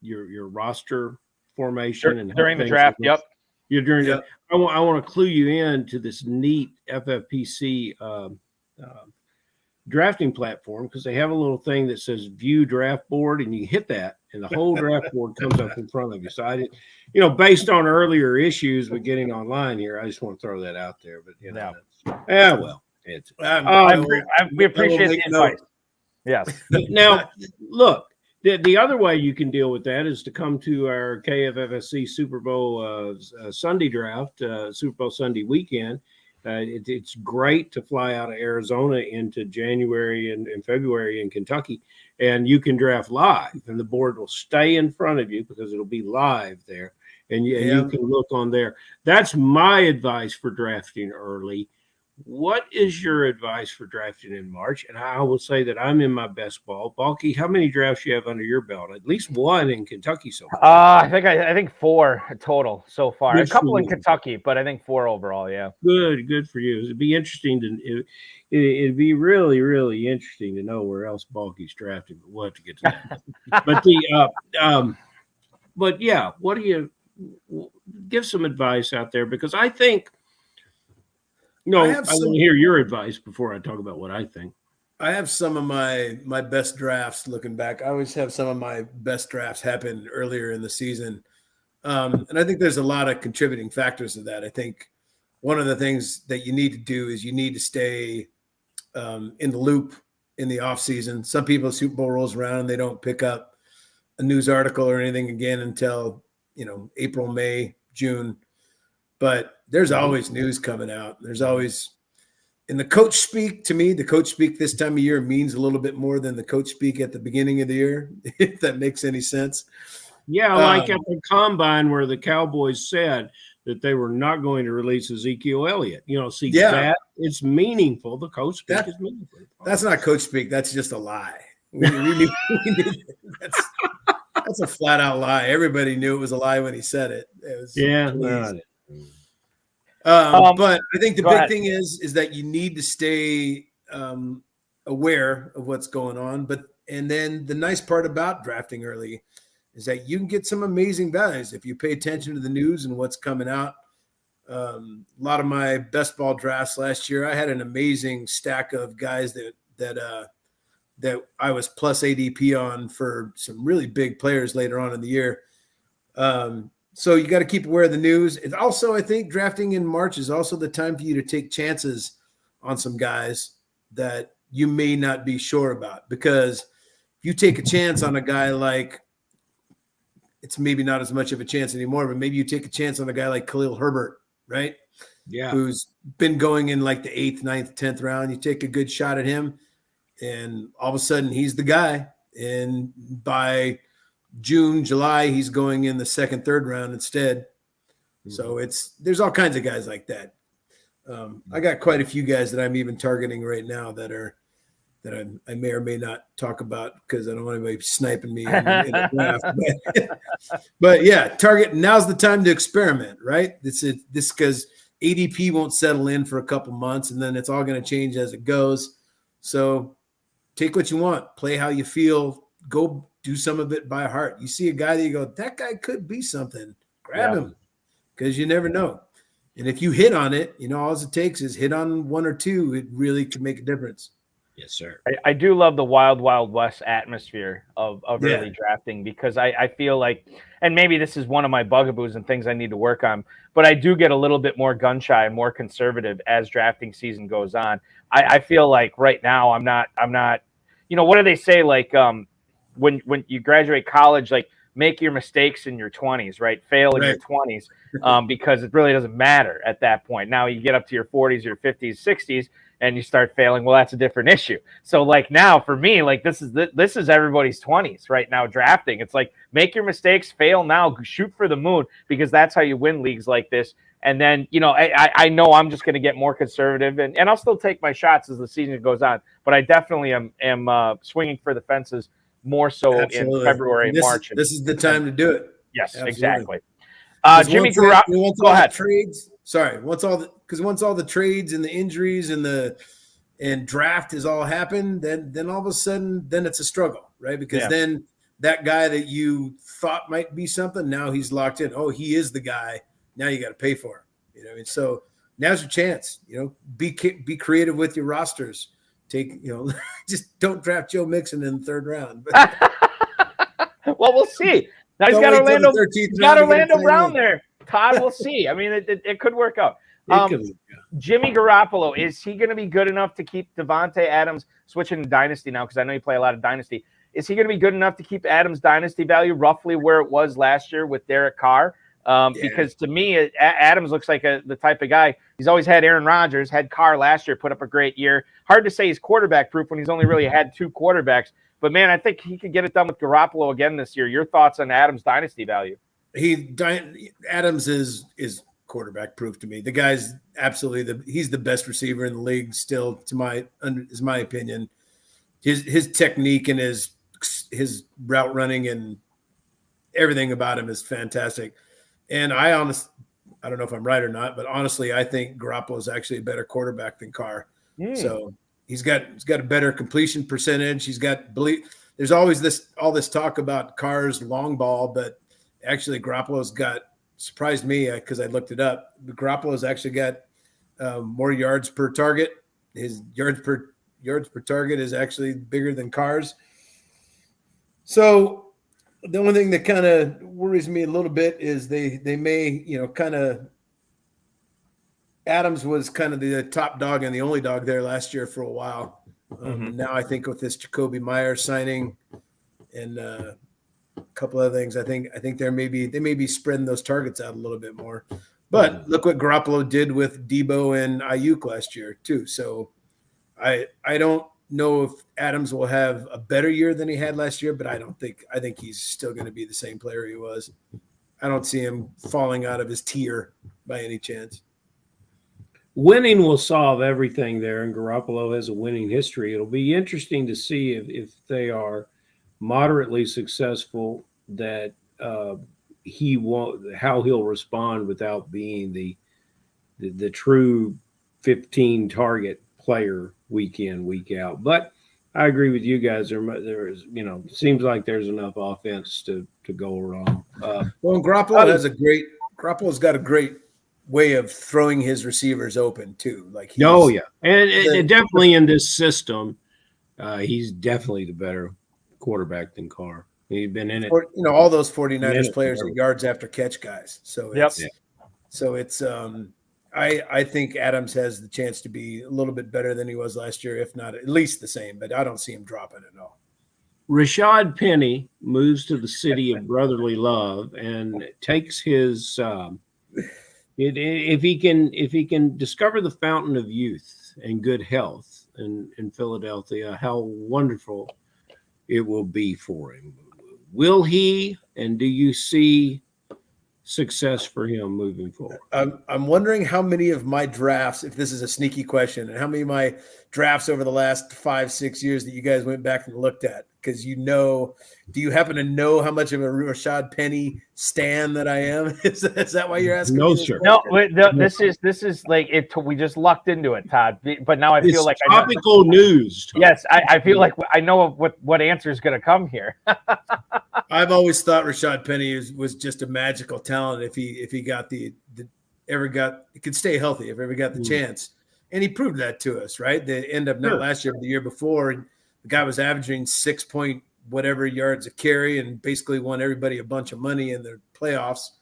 roster formation and during the draft. Yep. You're during that. I want to clue you in to this neat FFPC drafting platform because they have a little thing that says view draft board, and you hit that and the whole draft board comes up in front of you. So I did, based on earlier issues with getting online here, I just want to throw that out there. But we appreciate the advice. Yes. Now, look, the other way you can deal with that is to come to our KFFSC Super Bowl Sunday draft, Super Bowl Sunday weekend. It's great to fly out of Arizona into January and February in Kentucky, and you can draft live, and the board will stay in front of you because it'll be live there, and you can look on there. That's my advice for drafting early. What is your advice for drafting in March? And I will say that I'm in my best ball. Balky, how many drafts you have under your belt? At least one in Kentucky so far. I think 4 total so far. A couple in Kentucky, but I think 4 overall. Yeah. Good for you. It'd be interesting it'd be really, really interesting to know where else Balky's drafted. But we'll have to get to that. But what do you give some advice out there? Because I think. No, I want to hear your advice before I talk about what I think. I have some of my best drafts looking back. I always have some of my best drafts happen earlier in the season. And I think there's a lot of contributing factors to that. I think one of the things that you need to do is you need to stay in the loop in the off season. Some people, Super Bowl rolls around and they don't pick up a news article or anything again until, April, May, June. But there's always news coming out. There's always, in the coach speak, to me, the coach speak this time of year means a little bit more than the coach speak at the beginning of the year, if that makes any sense. Yeah, like at the combine where the Cowboys said that they were not going to release Ezekiel Elliott. That it's meaningful. The coach speak is meaningful. That's not coach speak. That's just a lie. That's a flat out lie. Everybody knew it was a lie when he said it. But I think the big thing is that you need to stay aware of what's going on. And then the nice part about drafting early is that you can get some amazing values if you pay attention to the news and what's coming out. A lot of my best ball drafts last year, I had an amazing stack of guys that I was plus ADP on for some really big players later on in the year. So you got to keep aware of the news. It's also, I think, drafting in March is also the time for you to take chances on some guys that you may not be sure about. Because if you take a chance on a guy like, it's maybe not as much of a chance anymore, but maybe you take a chance on a guy like Khalil Herbert, right? Yeah. Who's been going in like the 8th, 9th, 10th round. You take a good shot at him, and all of a sudden he's the guy. And by June, July, he's going in the second, third round instead. So there's all kinds of guys like that. I got quite a few guys that I'm even targeting right now that I may or may not talk about because I don't want anybody sniping me in a draft. But yeah, target. Now's the time to experiment, right? This because ADP won't settle in for a couple months, and then it's all going to change as it goes. So take what you want, play how you feel, go do some of it by heart. You see a guy that you go, that guy could be something, grab him, because you never know. And if you hit on it, all it takes is hit on one or two. It really could make a difference. Yes, sir. I do love the wild, wild west atmosphere of early drafting because I feel like, and maybe this is one of my bugaboos and things I need to work on, but I do get a little bit more gun shy and more conservative as drafting season goes on. I feel like right now I'm not, what do they say? Like when you graduate college, like make your mistakes in your 20s, right? Fail in your 20s because it really doesn't matter at that point. Now you get up to your 40s, your 50s, 60s, and you start failing. Well, that's a different issue. So like now for me, like this is everybody's 20s right now drafting. It's like make your mistakes, fail now, shoot for the moon, because that's how you win leagues like this. And then, I know I'm just going to get more conservative and I'll still take my shots as the season goes on, but I definitely am swinging for the fences more so in February and March. This is the time to do it. Yes, Absolutely. exactly. Jimmy Garoppolo, go ahead. Trades. Sorry, once all the trades and the injuries and draft has all happened, then all of a sudden, then it's a struggle, right? Because then that guy that you thought might be something, now he's locked in. Oh, he is the guy. Now you got to pay for him. So now's your chance. Be creative with your rosters. Take just don't draft Joe Mixon in the third round. Well, we'll see. Now he's got Orlando Brown there. Todd, we'll see. I mean, it could work out. Jimmy Garoppolo, is he going to be good enough to keep Devontae Adams switching to Dynasty now? Because I know you play a lot of Dynasty. Is he going to be good enough to keep Adams' Dynasty value roughly where it was last year with Derek Carr? Because to me, Adams looks like the type of guy. He's always had Aaron Rodgers, had Carr last year, put up a great year. Hard to say he's quarterback proof when he's only really had two quarterbacks. But man, I think he could get it done with Garoppolo again this year. Your thoughts on Adams' Dynasty value? Adams is quarterback proof to me. The guy's absolutely he's the best receiver in the league still, is my opinion. His technique and his route running and everything about him is fantastic. And I don't know if I'm right or not, but honestly, I think Garoppolo is actually a better quarterback than Carr. So he's got a better completion percentage. There's always all this talk about Carr's long ball, but actually Garoppolo's surprised me because I looked it up. Garoppolo's actually got more yards per target. His yards per target is actually bigger than Carr's. So the only thing that kind of worries me a little bit is they may, kind of Adams was kind of the top dog and the only dog there last year for a while. Now I think with this Jacoby Myers signing and a couple other things, I think they may be spreading those targets out a little bit more. But look what Garoppolo did with Debo and Ayuk last year too. So I don't know if Adams will have a better year than he had last year, but I think he's still going to be the same player he was. I don't see him falling out of his tier by any chance. Winning will solve everything there, and Garoppolo has a winning history. It'll be interesting to see if they are moderately successful, that how he'll respond without being the true 15 target player week in, week out. But I agree with you guys. There is, seems like there's enough offense to go around. Well, Garoppolo's got a great way of throwing his receivers open too. And definitely in this system, he's definitely the better quarterback than Carr. He's been in it. All those 49ers players are yards after catch guys. So it's I think Adams has the chance to be a little bit better than he was last year, if not at least the same, but I don't see him dropping at all. Rashad Penny moves to the city of brotherly love and takes his if he can discover the fountain of youth and good health in Philadelphia, how wonderful it will be for him. Will he, and do you see success for him moving forward? I'm wondering how many of my drafts, if this is a sneaky question, and how many of my drafts over the last 5-6 years that you guys went back and looked at, because do you happen to know how much of a Rashad Penny stan that I am? Is that why you're asking? No, me sir. No, this is like it. We just lucked into it, Todd. But now I feel It's like topical news. Todd. Yes, I feel like I know what answer is going to come here. I've always thought Rashad Penny was just a magical talent if he got he could stay healthy if ever got the chance, and he proved that to us, right? They end up not last year but the year before, and the guy was averaging 6 point whatever yards a carry and basically won everybody a bunch of money in the playoffs.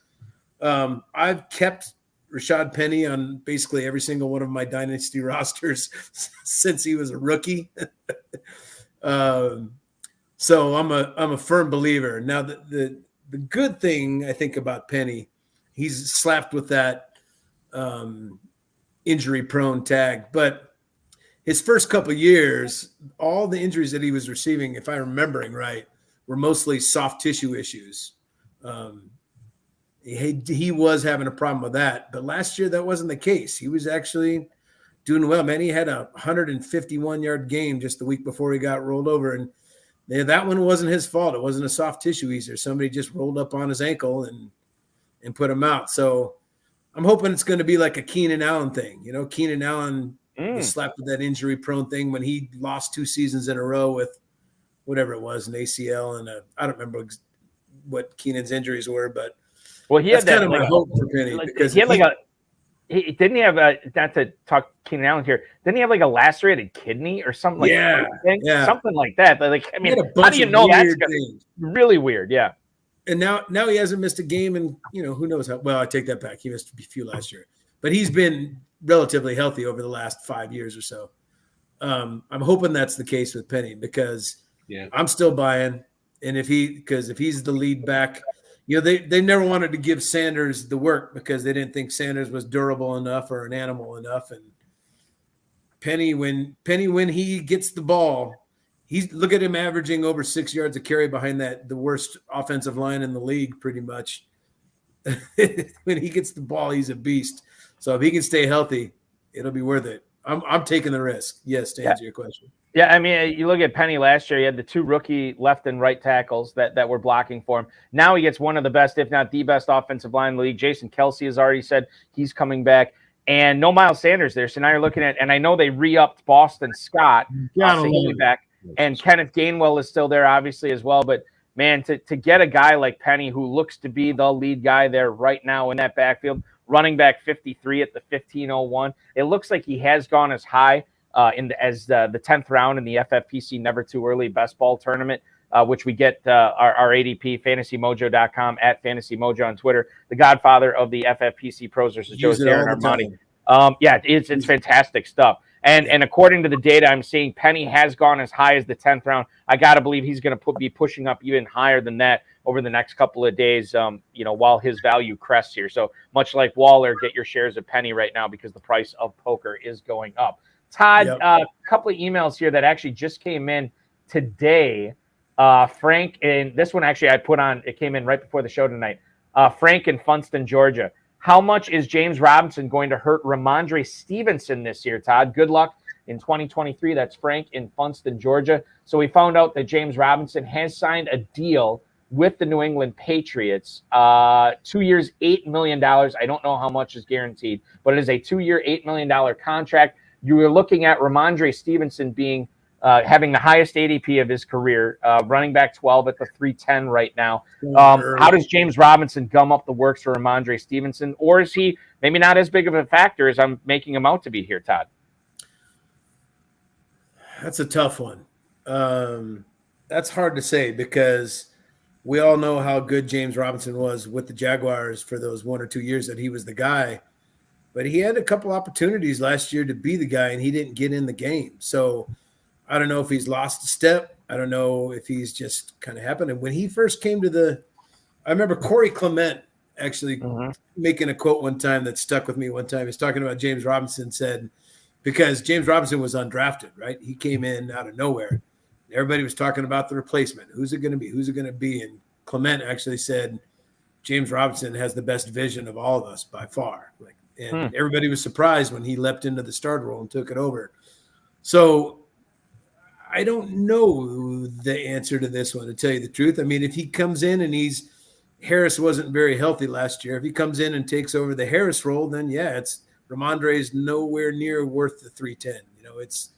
I've kept Rashad Penny on basically every single one of my Dynasty rosters since he was a rookie. So I'm a firm believer. Now the good thing I think about Penny, he's slapped with that injury prone tag, but his first couple of years, all the injuries that he was receiving, if I'm remembering right, were mostly soft tissue issues. He was having a problem with that, but last year that wasn't the case. He was actually doing well, man. He had a 151-yard game just the week before he got rolled over, and that one wasn't his fault. It wasn't a soft tissue either. Somebody just rolled up on his ankle and put him out. So I'm hoping it's going to be like a Keenan Allen thing. You know, Keenan Allen was slapped with that injury-prone thing when he lost 2 seasons in a row with whatever it was, an ACL, and I don't remember what Keenan's injuries were, but he had that's kind of my hope for Penny. Because he had didn't he have not to talk Keenan Allen here, didn't he have like a lacerated kidney or something like that? Something like that. Like, I mean, how do you know that's really weird? Yeah. And now he hasn't missed a game, and who knows how well. I take that back. He missed a few last year, but he's been relatively healthy over the last 5 years or so. I'm hoping that's the case with Penny, because I'm still buying. And if he's the lead back, they never wanted to give Sanders the work because they didn't think Sanders was durable enough or an animal enough. And Penny, when he gets the ball, look at him averaging over 6 yards a carry behind the worst offensive line in the league, pretty much. When he gets the ball, he's a beast. So if he can stay healthy, it'll be worth it. I'm taking the risk. Yes, to answer your question. Yeah, I mean, you look at Penny last year, he had the 2 rookie left and right tackles that were blocking for him. Now he gets one of the best, if not the best, offensive line in the league. Jason Kelsey has already said he's coming back. And no Miles Sanders there. So now you're looking at, and I know they re-upped Boston Scott, back, and Kenneth Gainwell is still there, obviously, as well. But, man, to get a guy like Penny, who looks to be the lead guy there right now in that backfield, running back 53 at the 1501, it looks like he has gone as high as the 10th round in the FFPC Never Too Early Best Ball Tournament, which we get our ADP, fantasymojo.com, at fantasymojo on Twitter. The godfather of the FFPC pros versus Joe's, Darren Armani. It's fantastic stuff. And according to the data I'm seeing, Penny has gone as high as the 10th round. I got to believe he's going to be pushing up even higher than that over the next couple of days, while his value crests here. So much like Waller, get your shares of Penny right now because the price of poker is going up. Todd, a couple of emails here that actually just came in today. Frank, and this one actually I put on, it came in right before the show tonight. Frank in Funston, Georgia. How much is James Robinson going to hurt Ramondre Stevenson this year, Todd? Good luck in 2023. That's Frank in Funston, Georgia. So we found out that James Robinson has signed a deal with the New England Patriots. 2 years, $8 million. I don't know how much is guaranteed, but it is a 2-year, $8 million contract. You were looking at Ramondre Stevenson being having the highest ADP of his career, running back 12 at the 310 right now. How does James Robinson gum up the works for Ramondre Stevenson? Or is he maybe not as big of a factor as I'm making him out to be here, Todd? That's a tough one. That's hard to say because we all know how good James Robinson was with the Jaguars for those 1 or 2 years that he was the guy. But he had a couple opportunities last year to be the guy, and he didn't get in the game. So I don't know if he's lost a step. I don't know if he's just kind of happened. And when he first came to I remember Corey Clement actually making a quote one time that stuck with me one time. He's talking about James Robinson, said, because James Robinson was undrafted, right? He came in out of nowhere. Everybody was talking about the replacement. Who's it going to be? Who's it going to be? And Clement actually said James Robinson has the best vision of all of us by far. And everybody was surprised when he leapt into the start role and took it over. So I don't know the answer to this one, to tell you the truth. I mean, if he comes in and Harris wasn't very healthy last year. If he comes in and takes over the Harris role, then it's Ramondre is nowhere near worth the 310. It's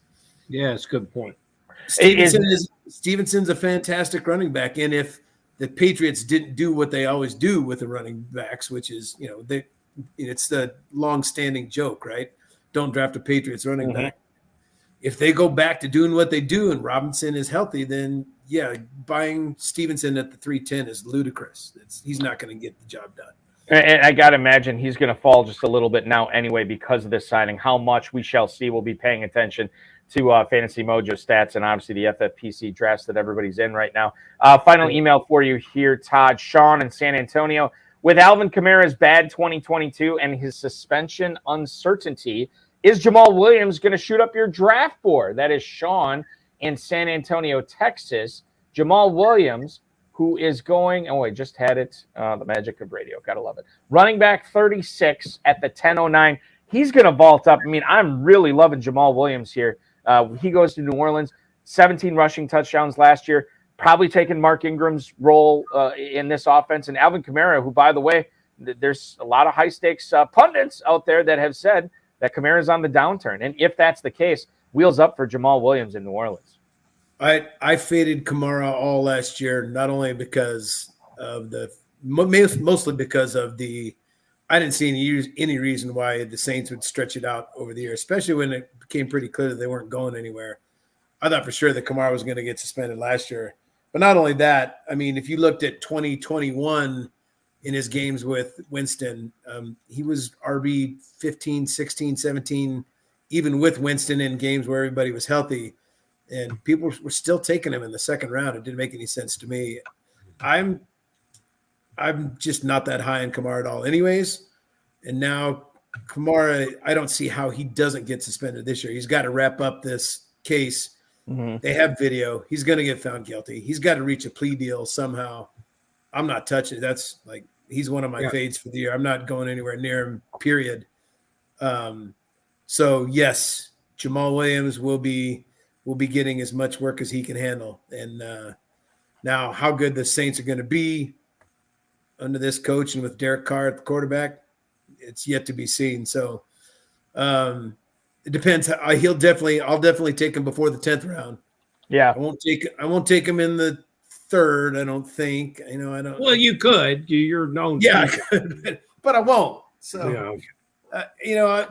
a good point. Stevenson's a fantastic running back, and if the Patriots didn't do what they always do with the running backs, which is it's the long-standing joke, right? Don't draft a Patriots running back. If they go back to doing what they do and Robinson is healthy, then buying Stevenson at the 310 is ludicrous. He's not going to get the job done. And I got to imagine he's going to fall just a little bit now anyway because of this signing. How much we shall see. We'll be paying attention to Fantasy Mojo stats and obviously the FFPC drafts that everybody's in right now. Final email for you here, Todd. Sean in San Antonio. With Alvin Kamara's bad 2022 and his suspension uncertainty, is Jamal Williams going to shoot up your draft board? That is Sean in San Antonio, Texas. Jamal Williams, who is going, I just had it, the magic of radio, gotta love it. Running back 36 at the 10:09. He's going to vault up. I mean, I'm really loving Jamal Williams here. He goes to New Orleans, 17 rushing touchdowns last year, probably taking Mark Ingram's role in this offense. And Alvin Kamara, who, by the way, there's a lot of high-stakes pundits out there that have said that Kamara's on the downturn. And if that's the case, wheels up for Jamal Williams in New Orleans. I faded Kamara all last year, not only because of mostly because of I didn't see any reason why the Saints would stretch it out over the year, especially when it became pretty clear that they weren't going anywhere. I thought for sure that Kamara was going to get suspended last year. But not only that, I mean, if you looked at 2021 in his games with Winston, he was RB 15, 16, 17, even with Winston in games where everybody was healthy. And people were still taking him in the second round. It didn't make any sense to me. I'm just not that high on Kamara at all anyways. And now Kamara, I don't see how he doesn't get suspended this year. He's got to wrap up this case. They have video. He's going to get found guilty. He's got to reach a plea deal somehow. I'm not touching it. That's he's one of my fades for the year. I'm not going anywhere near him, period. So yes, Jamal Williams will be getting as much work as he can handle. And now how good the Saints are going to be under this coach and with Derek Carr at the quarterback, it's yet to be seen. So it depends. I'll definitely take him before the 10th round. Yeah. I won't take him in the 3rd. I don't think, I don't. Well, you could, you're known. Yeah, I could, but I won't. So,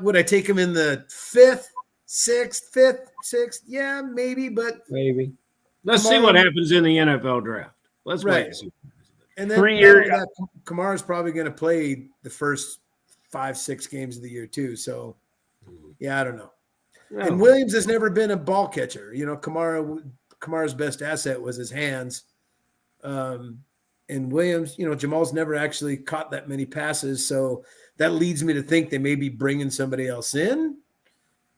would I take him in the 5th, 6th? Yeah, maybe, but maybe. Let's see what happens in the NFL draft. Let's wait and see. And then 3 years. Kamara's probably going to play the first 5-6 games of the year too. So, yeah, I don't know. No. And Williams has never been a ball catcher. Kamara's best asset was his hands. And Williams, Jamal's never actually caught that many passes. So that leads me to think they may be bringing somebody else in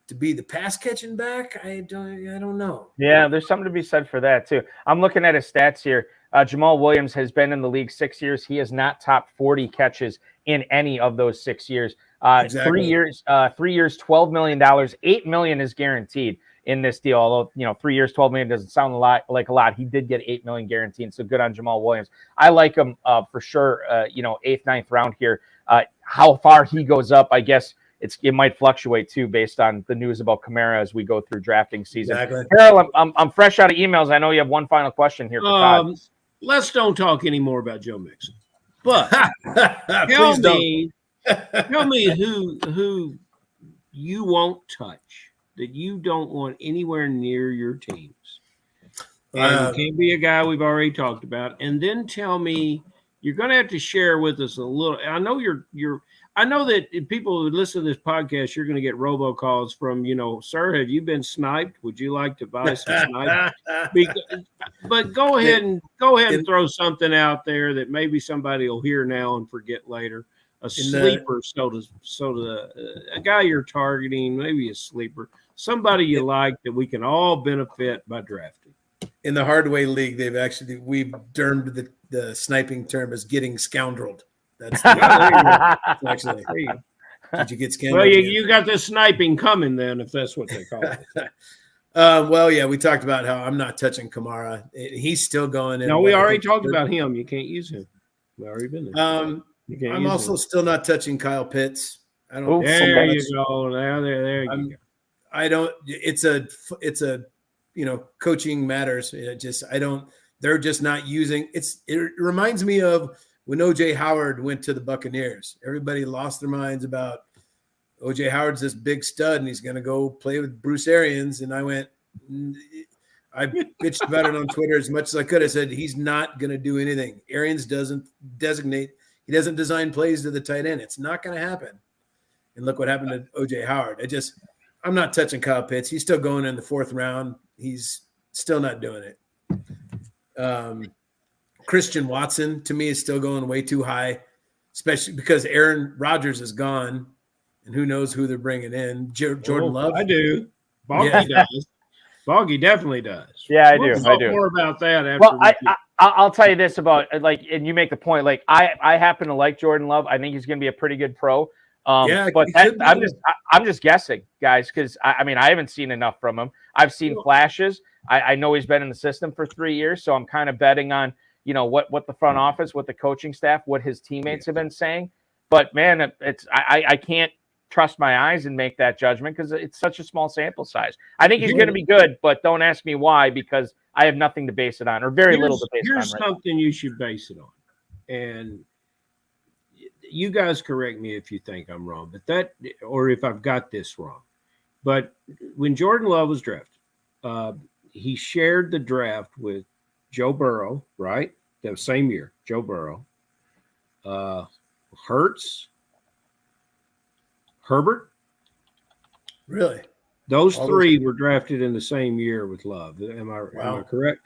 to be the pass catching back. I don't know. Yeah, there's something to be said for that too. I'm looking at his stats here. Jamal Williams has been in the league 6 years. He has not topped 40 catches in any of those 6 years. Exactly. 3 years, $12 million, $8 million is guaranteed in this deal. Although, 3 years, $12 million doesn't sound like a lot. He did get $8 million guaranteed. So good on Jamal Williams. I like him for sure. 8th, 9th round here. How far he goes up, I guess it might fluctuate too based on the news about Kamara as we go through drafting season. Exactly. Harold, I'm fresh out of emails. I know you have one final question here for Todd. Let's don't talk anymore about Joe Mixon. But tell me who you won't touch, that you don't want anywhere near your teams. And it can't be a guy we've already talked about. And then tell me, you're going to have to share with us a little. I know I know that if people who listen to this podcast, you're going to get robocalls from, sir, have you been sniped? Would you like to buy some snipe? But go ahead and throw something out there that maybe somebody will hear now and forget later. A sleeper, a guy you're targeting, maybe a sleeper, somebody you like that we can all benefit by drafting. in the Hardway League, we've termed the sniping term as getting scoundreled. That's actually. There you go. Did you get scammed? Well, you got the sniping coming then, if that's what they call it. Well, yeah, we talked about how I'm not touching Kamara. He's still going in. No, we already talked about him. You can't use him. We already been there. I'm also still not touching Kyle Pitts. I don't. There you go. There you go. I don't. It's a coaching matters. They're just not using. It reminds me of when OJ Howard went to the Buccaneers. Everybody lost their minds about OJ Howard's this big stud and he's going to go play with Bruce Arians. And I bitched about it on Twitter as much as I could. I said, he's not going to do anything. Arians doesn't designate. He doesn't design plays to the tight end. It's not going to happen. And look what happened to OJ Howard. I'm not touching Kyle Pitts. He's still going in the 4th round. He's still not doing it. Christian Watson, to me, is still going way too high, especially because Aaron Rodgers is gone. And who knows who they're bringing in? Jordan Love? I do. Boggy does. Boggy definitely does. Yeah, I do. We'll talk more about that after. Well, I'll tell you this about and you make the point. Like I happen to like Jordan Love. I think he's going to be a pretty good pro. But I'm just guessing, guys, because I haven't seen enough from him. I've seen flashes. I know he's been in the system for 3 years, so I'm kind of betting on what the front office, what the coaching staff, what his teammates have been saying. But man, I can't trust my eyes and make that judgment because it's such a small sample size. I think he's going to be good, but don't ask me why because I have nothing to base it on or very little to base it on. Here's something you should base it on, and you guys correct me if you think I'm wrong, or if I've got this wrong. But when Jordan Love was drafted, he shared the draft with Joe Burrow, right? That same year, Joe Burrow, Hurts, Herbert. Really? Those three were drafted in the same year with Love. Am I correct?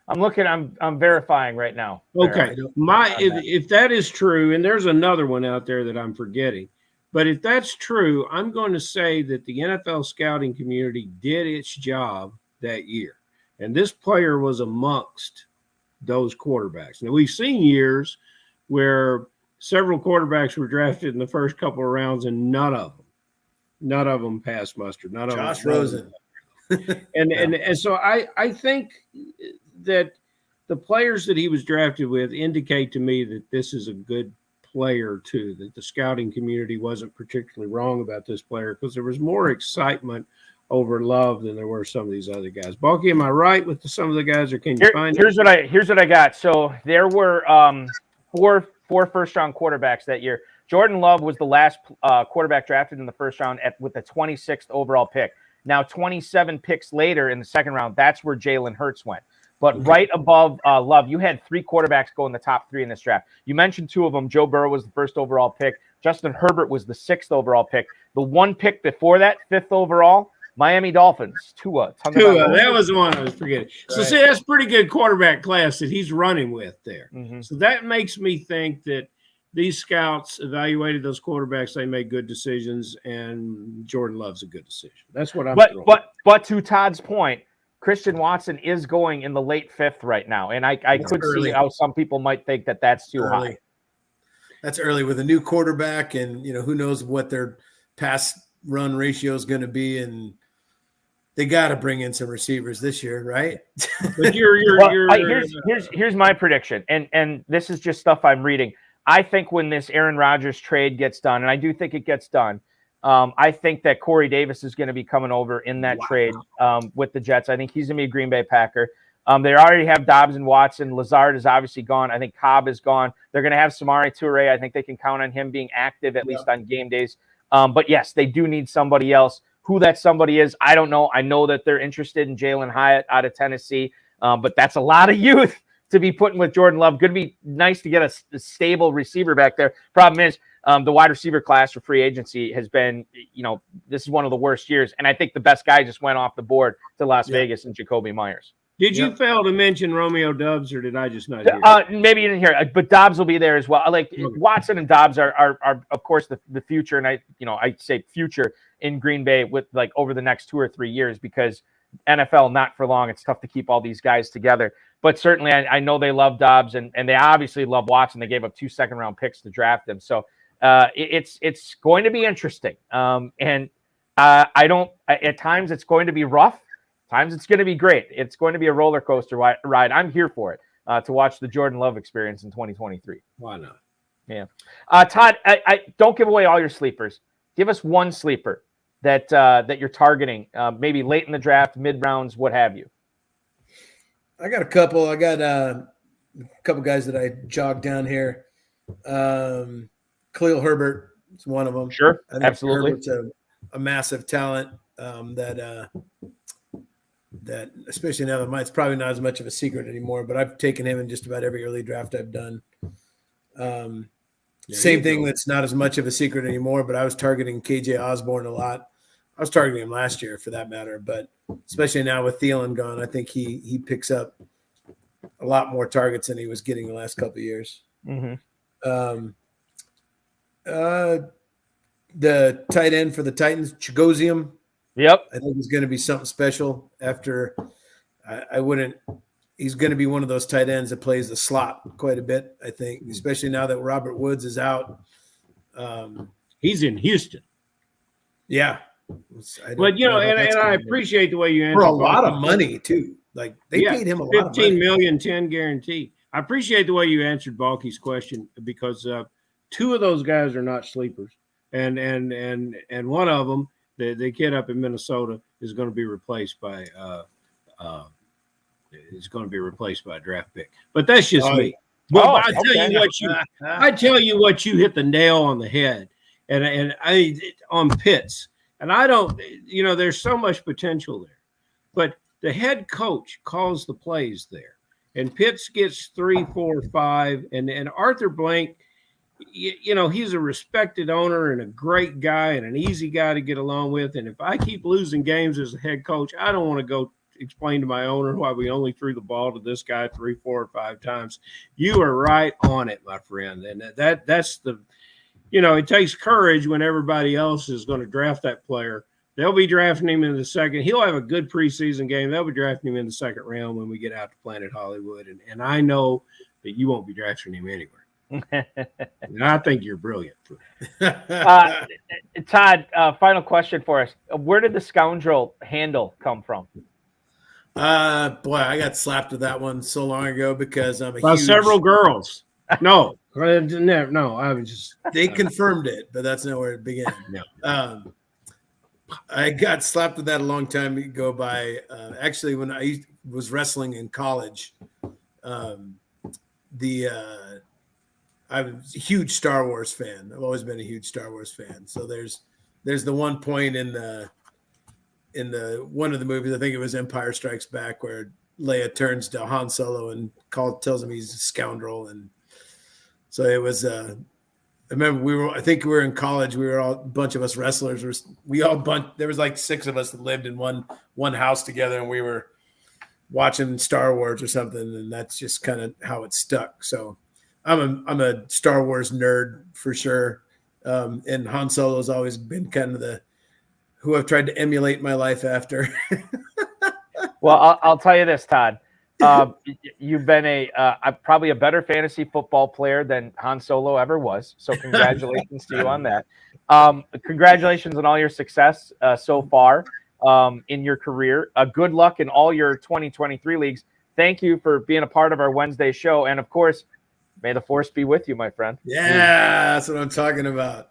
I'm looking. I'm verifying right now. Okay, if that is true, and there's another one out there that I'm forgetting, but if that's true, I'm going to say that the NFL scouting community did its job that year, and this player was amongst those quarterbacks. Now we've seen years where several quarterbacks were drafted in the first couple of rounds, and none of them passed muster. Josh Rosen, and so I think that the players that he was drafted with indicate to me that this is a good player too, that the scouting community wasn't particularly wrong about this player because there was more excitement over Love than there were some of these other guys. Balky, am I right with some of the guys, or can you find here's what I got. So there were four first-round quarterbacks that year. Jordan Love was the last quarterback drafted in the first round with the 26th overall pick. Now 27 picks later in the second round, that's where Jalen Hurts went. But right above Love, you had 3 quarterbacks go in the top 3 in this draft. You mentioned 2 of them. Joe Burrow was the first overall pick. Justin Herbert was the 6th overall pick. The one pick before that, 5th overall, Miami Dolphins, Tua. That was the one I was forgetting. So, right. See, that's pretty good quarterback class that he's running with there. Mm-hmm. So that makes me think that these scouts evaluated those quarterbacks. They made good decisions, and Jordan Love's a good decision. That's what I'm throwing. But to Todd's point, Christian Watson is going in the late 5th right now, and I could see how some people might think that that's too high. That's early with a new quarterback, and who knows what their pass run ratio is going to be, and they got to bring in some receivers this year, right? But here's my prediction, and this is just stuff I'm reading. I think when this Aaron Rodgers trade gets done, and I do think it gets done, I think that Corey Davis is going to be coming over in that trade with the Jets. I think he's going to be a Green Bay Packer. They already have Dobbs and Watson. Lazard is obviously gone. I think Cobb is gone. They're going to have Samori Toure. I think they can count on him being active at least on game days. But yes, they do need somebody else. Who that somebody is, I don't know. I know that they're interested in Jalen Hyatt out of Tennessee, but that's a lot of youth to be putting with Jordan Love. Going to be nice to get a stable receiver back there. Problem is, the wide receiver class for free agency has been, this is one of the worst years. And I think the best guy just went off the board to Las Vegas and Jacoby Myers. Did you fail to mention Romeo Doubs, or did I just not hear maybe you didn't hear it, but Dobbs will be there as well. Watson and Dobbs are of course the future, and I say future in Green Bay with over the next 2 or 3 years, because NFL, not for long. It's tough to keep all these guys together. But certainly, I know they love Dobbs, and they obviously love Watson. They gave up 2 second-round picks to draft him. So it's going to be interesting. At times it's going to be rough. At times it's going to be great. It's going to be a roller coaster ride. I'm here for it to watch the Jordan Love experience in 2023. Why not? Yeah. Todd, I don't give away all your sleepers. Give us one sleeper that you're targeting, maybe late in the draft, mid rounds, what have you. I got a couple. I got a couple guys that I jogged down here. Khalil Herbert is one of them. Sure, I think absolutely. Herbert's a massive talent that especially now that it's probably not as much of a secret anymore, but I've taken him in just about every early draft I've done. Same thing that's not as much of a secret anymore, but I was targeting KJ Osborne a lot. I was targeting him last year for that matter, but especially now with Thielen gone, I think he picks up a lot more targets than he was getting the last couple of years. Mm-hmm. The tight end for the Titans, Chigosium. Yep. I think he's going to be something special after he's going to be one of those tight ends that plays the slot quite a bit, I think, especially now that Robert Woods is out. He's in Houston. Yeah. But, I appreciate the way you answered. For a lot of money, too. Like, they paid him a lot of money. $15 million, 10 guarantee. I appreciate the way you answered Balky's question because 2 of those guys are not sleepers. And one of them, the kid up in Minnesota, is going to be replaced by a draft pick. But that's just me. But I tell you what you hit the nail on the head. And I on Pitts. And I don't, there's so much potential there. But the head coach calls the plays there. And Pitts gets 3, 4, 5. And Arthur Blank, he's a respected owner and a great guy and an easy guy to get along with. And if I keep losing games as a head coach, I don't want to go explain to my owner why we only threw the ball to this guy 3, 4, or 5 times. You are right on it, my friend. And that's the – it takes courage when everybody else is going to draft that player. They'll be drafting him in the second. He'll have a good preseason game. They'll be drafting him in the second round when we get out to Planet Hollywood. And I know that you won't be drafting him anywhere. And I think you're brilliant. Todd, final question for us. Where did the scoundrel handle come from? Boy, I got slapped with that one so long ago because I'm several girls. No, I was just. They confirmed it, but that's not where it began. No. I got slapped with that a long time ago by actually when I was wrestling in college. I'm a huge Star Wars fan. I've always been a huge Star Wars fan. So there's the one point in the one of the movies, I think it was Empire Strikes Back, where Leia turns to Han Solo and tells him he's a scoundrel. And so it was I remember I think we were in college. We were all a bunch of us wrestlers. There was like 6 of us that lived in one house together, and we were watching Star Wars or something. And that's just kind of how it stuck. So I'm a Star Wars nerd for sure. And Han Solo has always been kind of who I've tried to emulate my life after. Well, I'll tell you this, Todd. You've been probably a better fantasy football player than Han Solo ever was. So congratulations to you on that. Congratulations on all your success so far in your career. Good luck in all your 2023 leagues. Thank you for being a part of our Wednesday show. And, of course, may the force be with you, my friend. Yeah, that's what I'm talking about.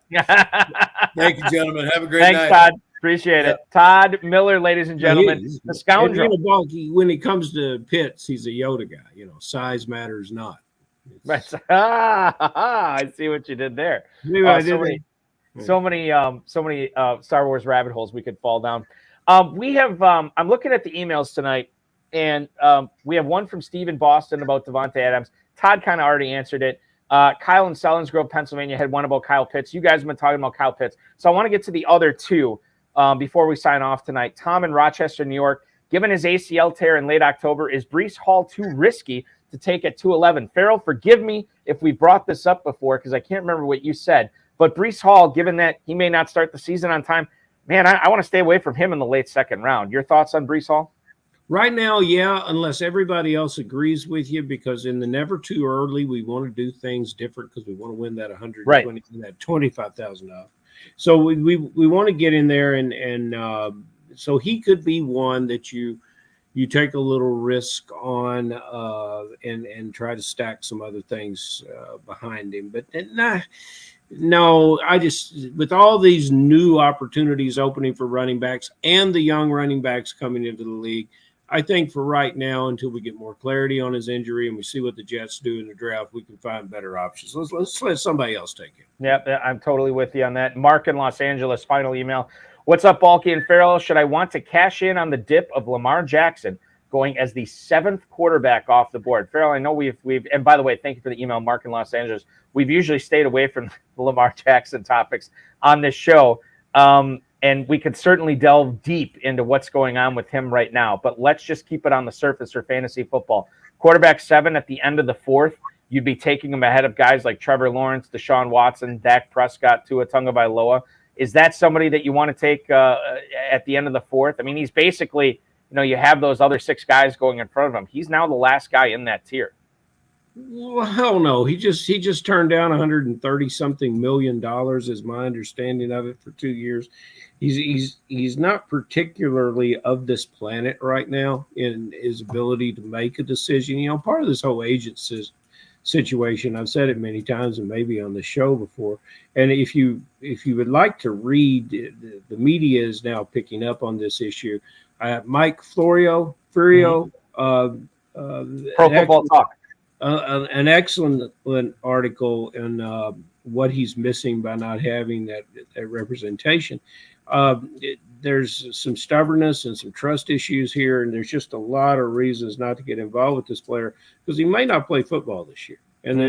Thank you, gentlemen. Have a great night. Thanks, Todd. Appreciate it. Todd Miller, ladies and gentlemen, the scoundrel. When it comes to Pitts, he's a Yoda guy. Size matters not. Right. I see what you did there. So many Star Wars rabbit holes we could fall down. We have. I'm looking at the emails tonight, and we have one from Steve in Boston about Devontae Adams. Todd kind of already answered it. Kyle in Selinsgrove, Pennsylvania, had one about Kyle Pitts. You guys have been talking about Kyle Pitts, so I want to get to the other 2. Before we sign off tonight. Tom in Rochester, New York. Given his ACL tear in late October, is Breece Hall too risky to take at 211? Farrell, forgive me if we brought this up before because I can't remember what you said. But Breece Hall, given that he may not start the season on time, man, I want to stay away from him in the late second round. Your thoughts on Breece Hall? Right now, yeah, unless everybody else agrees with you, because in the never too early, we want to do things different because we want to win that 120, that $25,000. So we want to get in there and so he could be one that you take a little risk on and try to stack some other things behind him. But no, I just, with all these new opportunities opening for running backs and the young running backs coming into the league, I think for right now, until we get more clarity on his injury and we see what the Jets do in the draft, we can find better options. Let's let somebody else take it. Yep, I'm totally with you on that. Mark in Los Angeles, final email. What's up, Balky and Farrell? Should I want to cash in on the dip of Lamar Jackson going as the 7th quarterback off the board? Farrell, I know we've and by the way, thank you for the email, Mark in Los Angeles. We've usually stayed away from the Lamar Jackson topics on this show. And we could certainly delve deep into what's going on with him right now, but let's just keep it on the surface for fantasy football. Quarterback 7 at the end of the 4th, you'd be taking him ahead of guys like Trevor Lawrence, Deshaun Watson, Dak Prescott, Tua Tagovailoa. Is that somebody that you want to take at the end of the 4th? I mean, he's basically, you have those other 6 guys going in front of him. He's now the last guy in that tier. Well, hell no. He just turned down $130-something million, is my understanding of it, for 2 years. He's not particularly of this planet right now in his ability to make a decision. Part of this whole agent situation, I've said it many times and maybe on the show before. And if you would like to read, the media is now picking up on this issue. Mike Florio, Pro Football Talk. An excellent article on what he's missing by not having that representation. There's some stubbornness and some trust issues here, and there's just a lot of reasons not to get involved with this player because he may not play football this year. And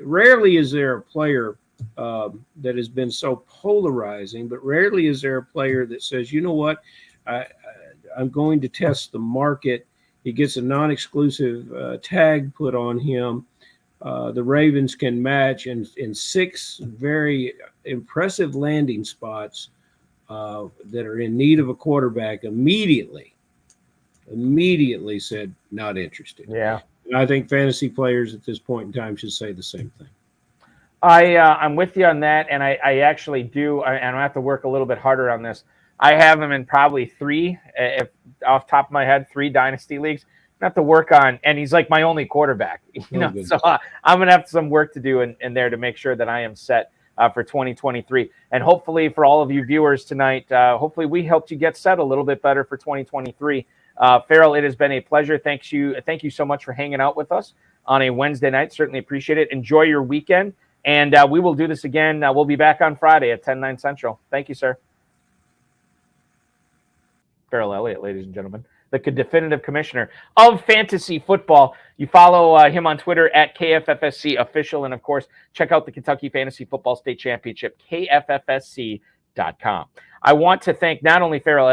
rarely is there a player that has been so polarizing, but rarely is there a player that says, you know what, I'm going to test the market. He gets a non-exclusive tag put on him. The Ravens can match in 6 very impressive landing spots that are in need of a quarterback. Immediately said, not interested. Yeah. And I think fantasy players at this point in time should say the same thing. I'm with you on that, and I actually do, and I have to work a little bit harder on this. I have him in probably 3, off the top of my head, 3 dynasty leagues. I have to work on, and he's like my only quarterback. So I'm going to have some work to do in there to make sure that I am set for 2023. And hopefully for all of you viewers tonight, hopefully we helped you get set a little bit better for 2023. Farrell, it has been a pleasure. Thank you so much for hanging out with us on a Wednesday night. Certainly appreciate it. Enjoy your weekend, and we will do this again. We'll be back on Friday at 10, 9 Central. Thank you, sir. Farrell Elliott, ladies and gentlemen, the definitive commissioner of fantasy football. You follow him on Twitter at KFFSC official. And of course, check out the Kentucky Fantasy Football State Championship, KFFSC.com. I want to thank not only Farrell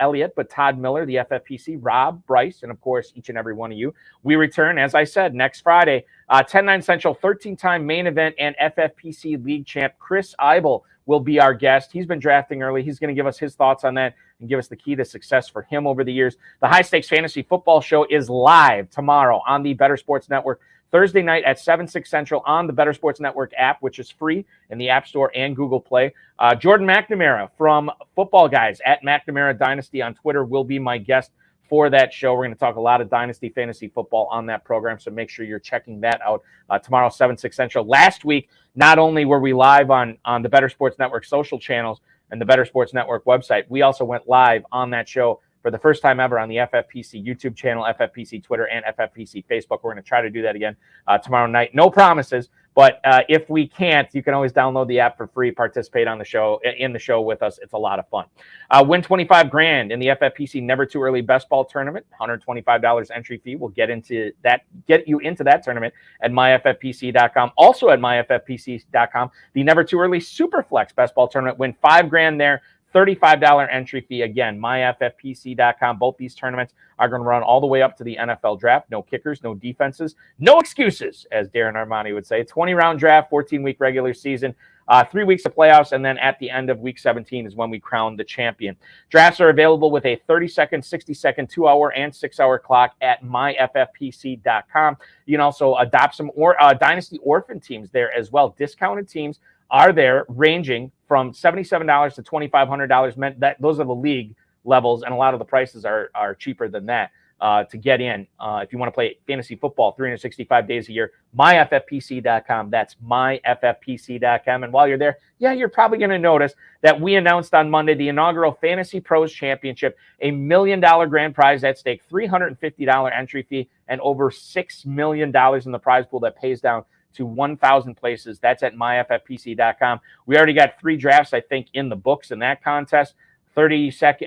Elliott, but Todd Miller, the FFPC, Rob, Bryce, and of course, each and every one of you. We return, as I said, next Friday, 10-9 Central, 13-time main event and FFPC league champ Chris Eibel will be our guest. He's been drafting early. He's going to give us his thoughts on that and give us the key to success for him over the years. The High Stakes Fantasy Football Show is live tomorrow on the Better Sports Network, Thursday night at 7, 6 Central on the Better Sports Network app, which is free in the App Store and Google Play. Jordan McNamara from Football Guys at McNamara Dynasty on Twitter will be my guest for that show. We're going to talk a lot of Dynasty Fantasy Football on that program, so make sure you're checking that out tomorrow, 7, 6 Central. Last week, not only were we live on the Better Sports Network social channels and the Better Sports Network website, we also went live on that show for the first time ever on the FFPC YouTube channel, FFPC Twitter, and FFPC Facebook. We're going to try to do that again tomorrow night. No promises, but if we can't, you can always download the app for free, participate on the show, in the show with us. It's a lot of fun. Win $25,000 in the FFPC Never Too Early Best Ball Tournament. $125 entry fee will get you into that tournament at myffpc.com. Also at myffpc.com, the Never Too Early Superflex Best Ball Tournament. Win $5,000 there. $35 entry fee. Again, myffpc.com. Both these tournaments are going to run all the way up to the NFL draft. No kickers, no defenses, no excuses, as Darren Armani would say. 20-round draft, 14-week regular season. 3 weeks of playoffs, and then at the end of week 17 is when we crown the champion. Drafts are available with a 30-second, 60-second, 2-hour, and 6-hour clock at myffpc.com. You can also adopt some Dynasty orphan teams there as well. Discounted teams are there, ranging from $77 to $2,500. Those are the league levels, and a lot of the prices are cheaper than that to get in. If you want to play fantasy football 365 days a year, myffpc.com. That's myffpc.com. And while you're there, you're probably going to notice that we announced on Monday the inaugural Fantasy Pros Championship, a $1 million grand prize at stake, $350 entry fee, and over $6 million in the prize pool that pays down to 1,000 places. That's at myffpc.com. We already got 3 drafts, I think, in the books in that contest. 60-second,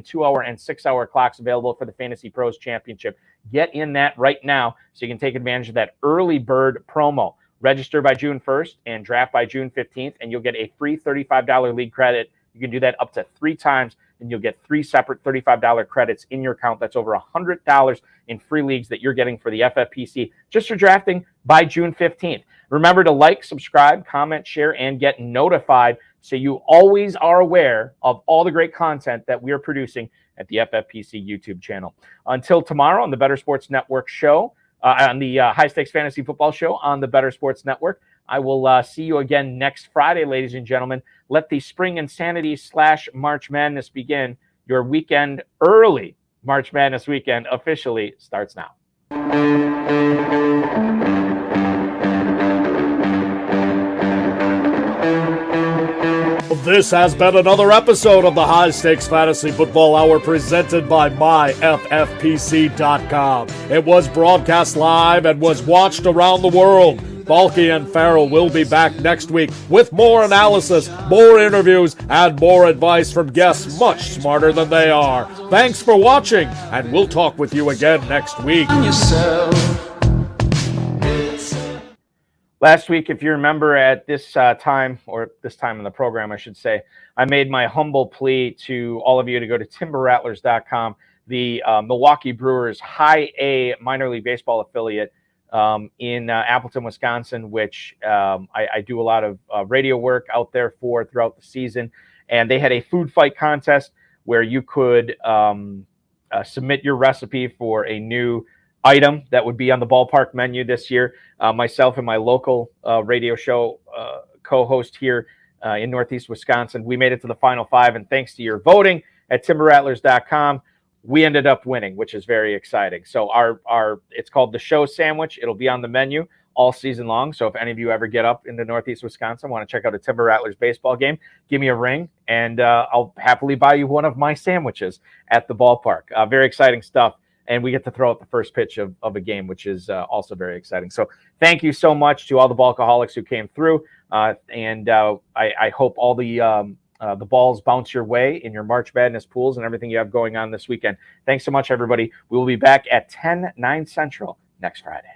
2-hour, and 6-hour clocks available for the Fantasy Pros Championship. Get in that right now so you can take advantage of that early bird promo. Register by June 1st and draft by June 15th, and you'll get a free $35 league credit. You can do that up to 3 times, and you'll get 3 separate $35 credits in your account. That's over $100 in free leagues that you're getting for the FFPC just for drafting by June 15th. Remember to like, subscribe, comment, share, and get notified so you always are aware of all the great content that we are producing at the FFPC YouTube channel. Until tomorrow on the Better Sports Network show, on the High Stakes Fantasy Football show on the Better Sports Network, I will see you again next Friday, ladies and gentlemen. Let the Spring Insanity / March Madness begin. Your weekend, early March Madness weekend, officially starts now. This has been another episode of the High Stakes Fantasy Football Hour presented by myffpc.com. It was broadcast live and was watched around the world. Balky and Farrell will be back next week with more analysis, more interviews, and more advice from guests much smarter than they are. Thanks for watching, and we'll talk with you again next week. Last week, if you remember at this time, or this time in the program, I should say, I made my humble plea to all of you to go to timberrattlers.com, the Milwaukee Brewers high A minor league baseball affiliate in Appleton, Wisconsin, which I do a lot of radio work out there for throughout the season. And they had a food fight contest where you could submit your recipe for a new item that would be on the ballpark menu this year. Myself and my local radio show co-host here in Northeast Wisconsin, we made it to the final 5, and thanks to your voting at timberrattlers.com, we ended up winning, which is very exciting. So our it's called the Show Sandwich. It'll be on the menu all season long. So if any of you ever get up into Northeast Wisconsin, want to check out a Timber Rattlers baseball game, give me a ring, and I'll happily buy you one of my sandwiches at the ballpark. Very exciting stuff. And we get to throw out the first pitch of a game, which is also very exciting. So thank you so much to all the Balkaholics who came through. And I hope all the balls bounce your way in your March Madness pools and everything you have going on this weekend. Thanks so much, everybody. We will be back at 10, 9 Central next Friday.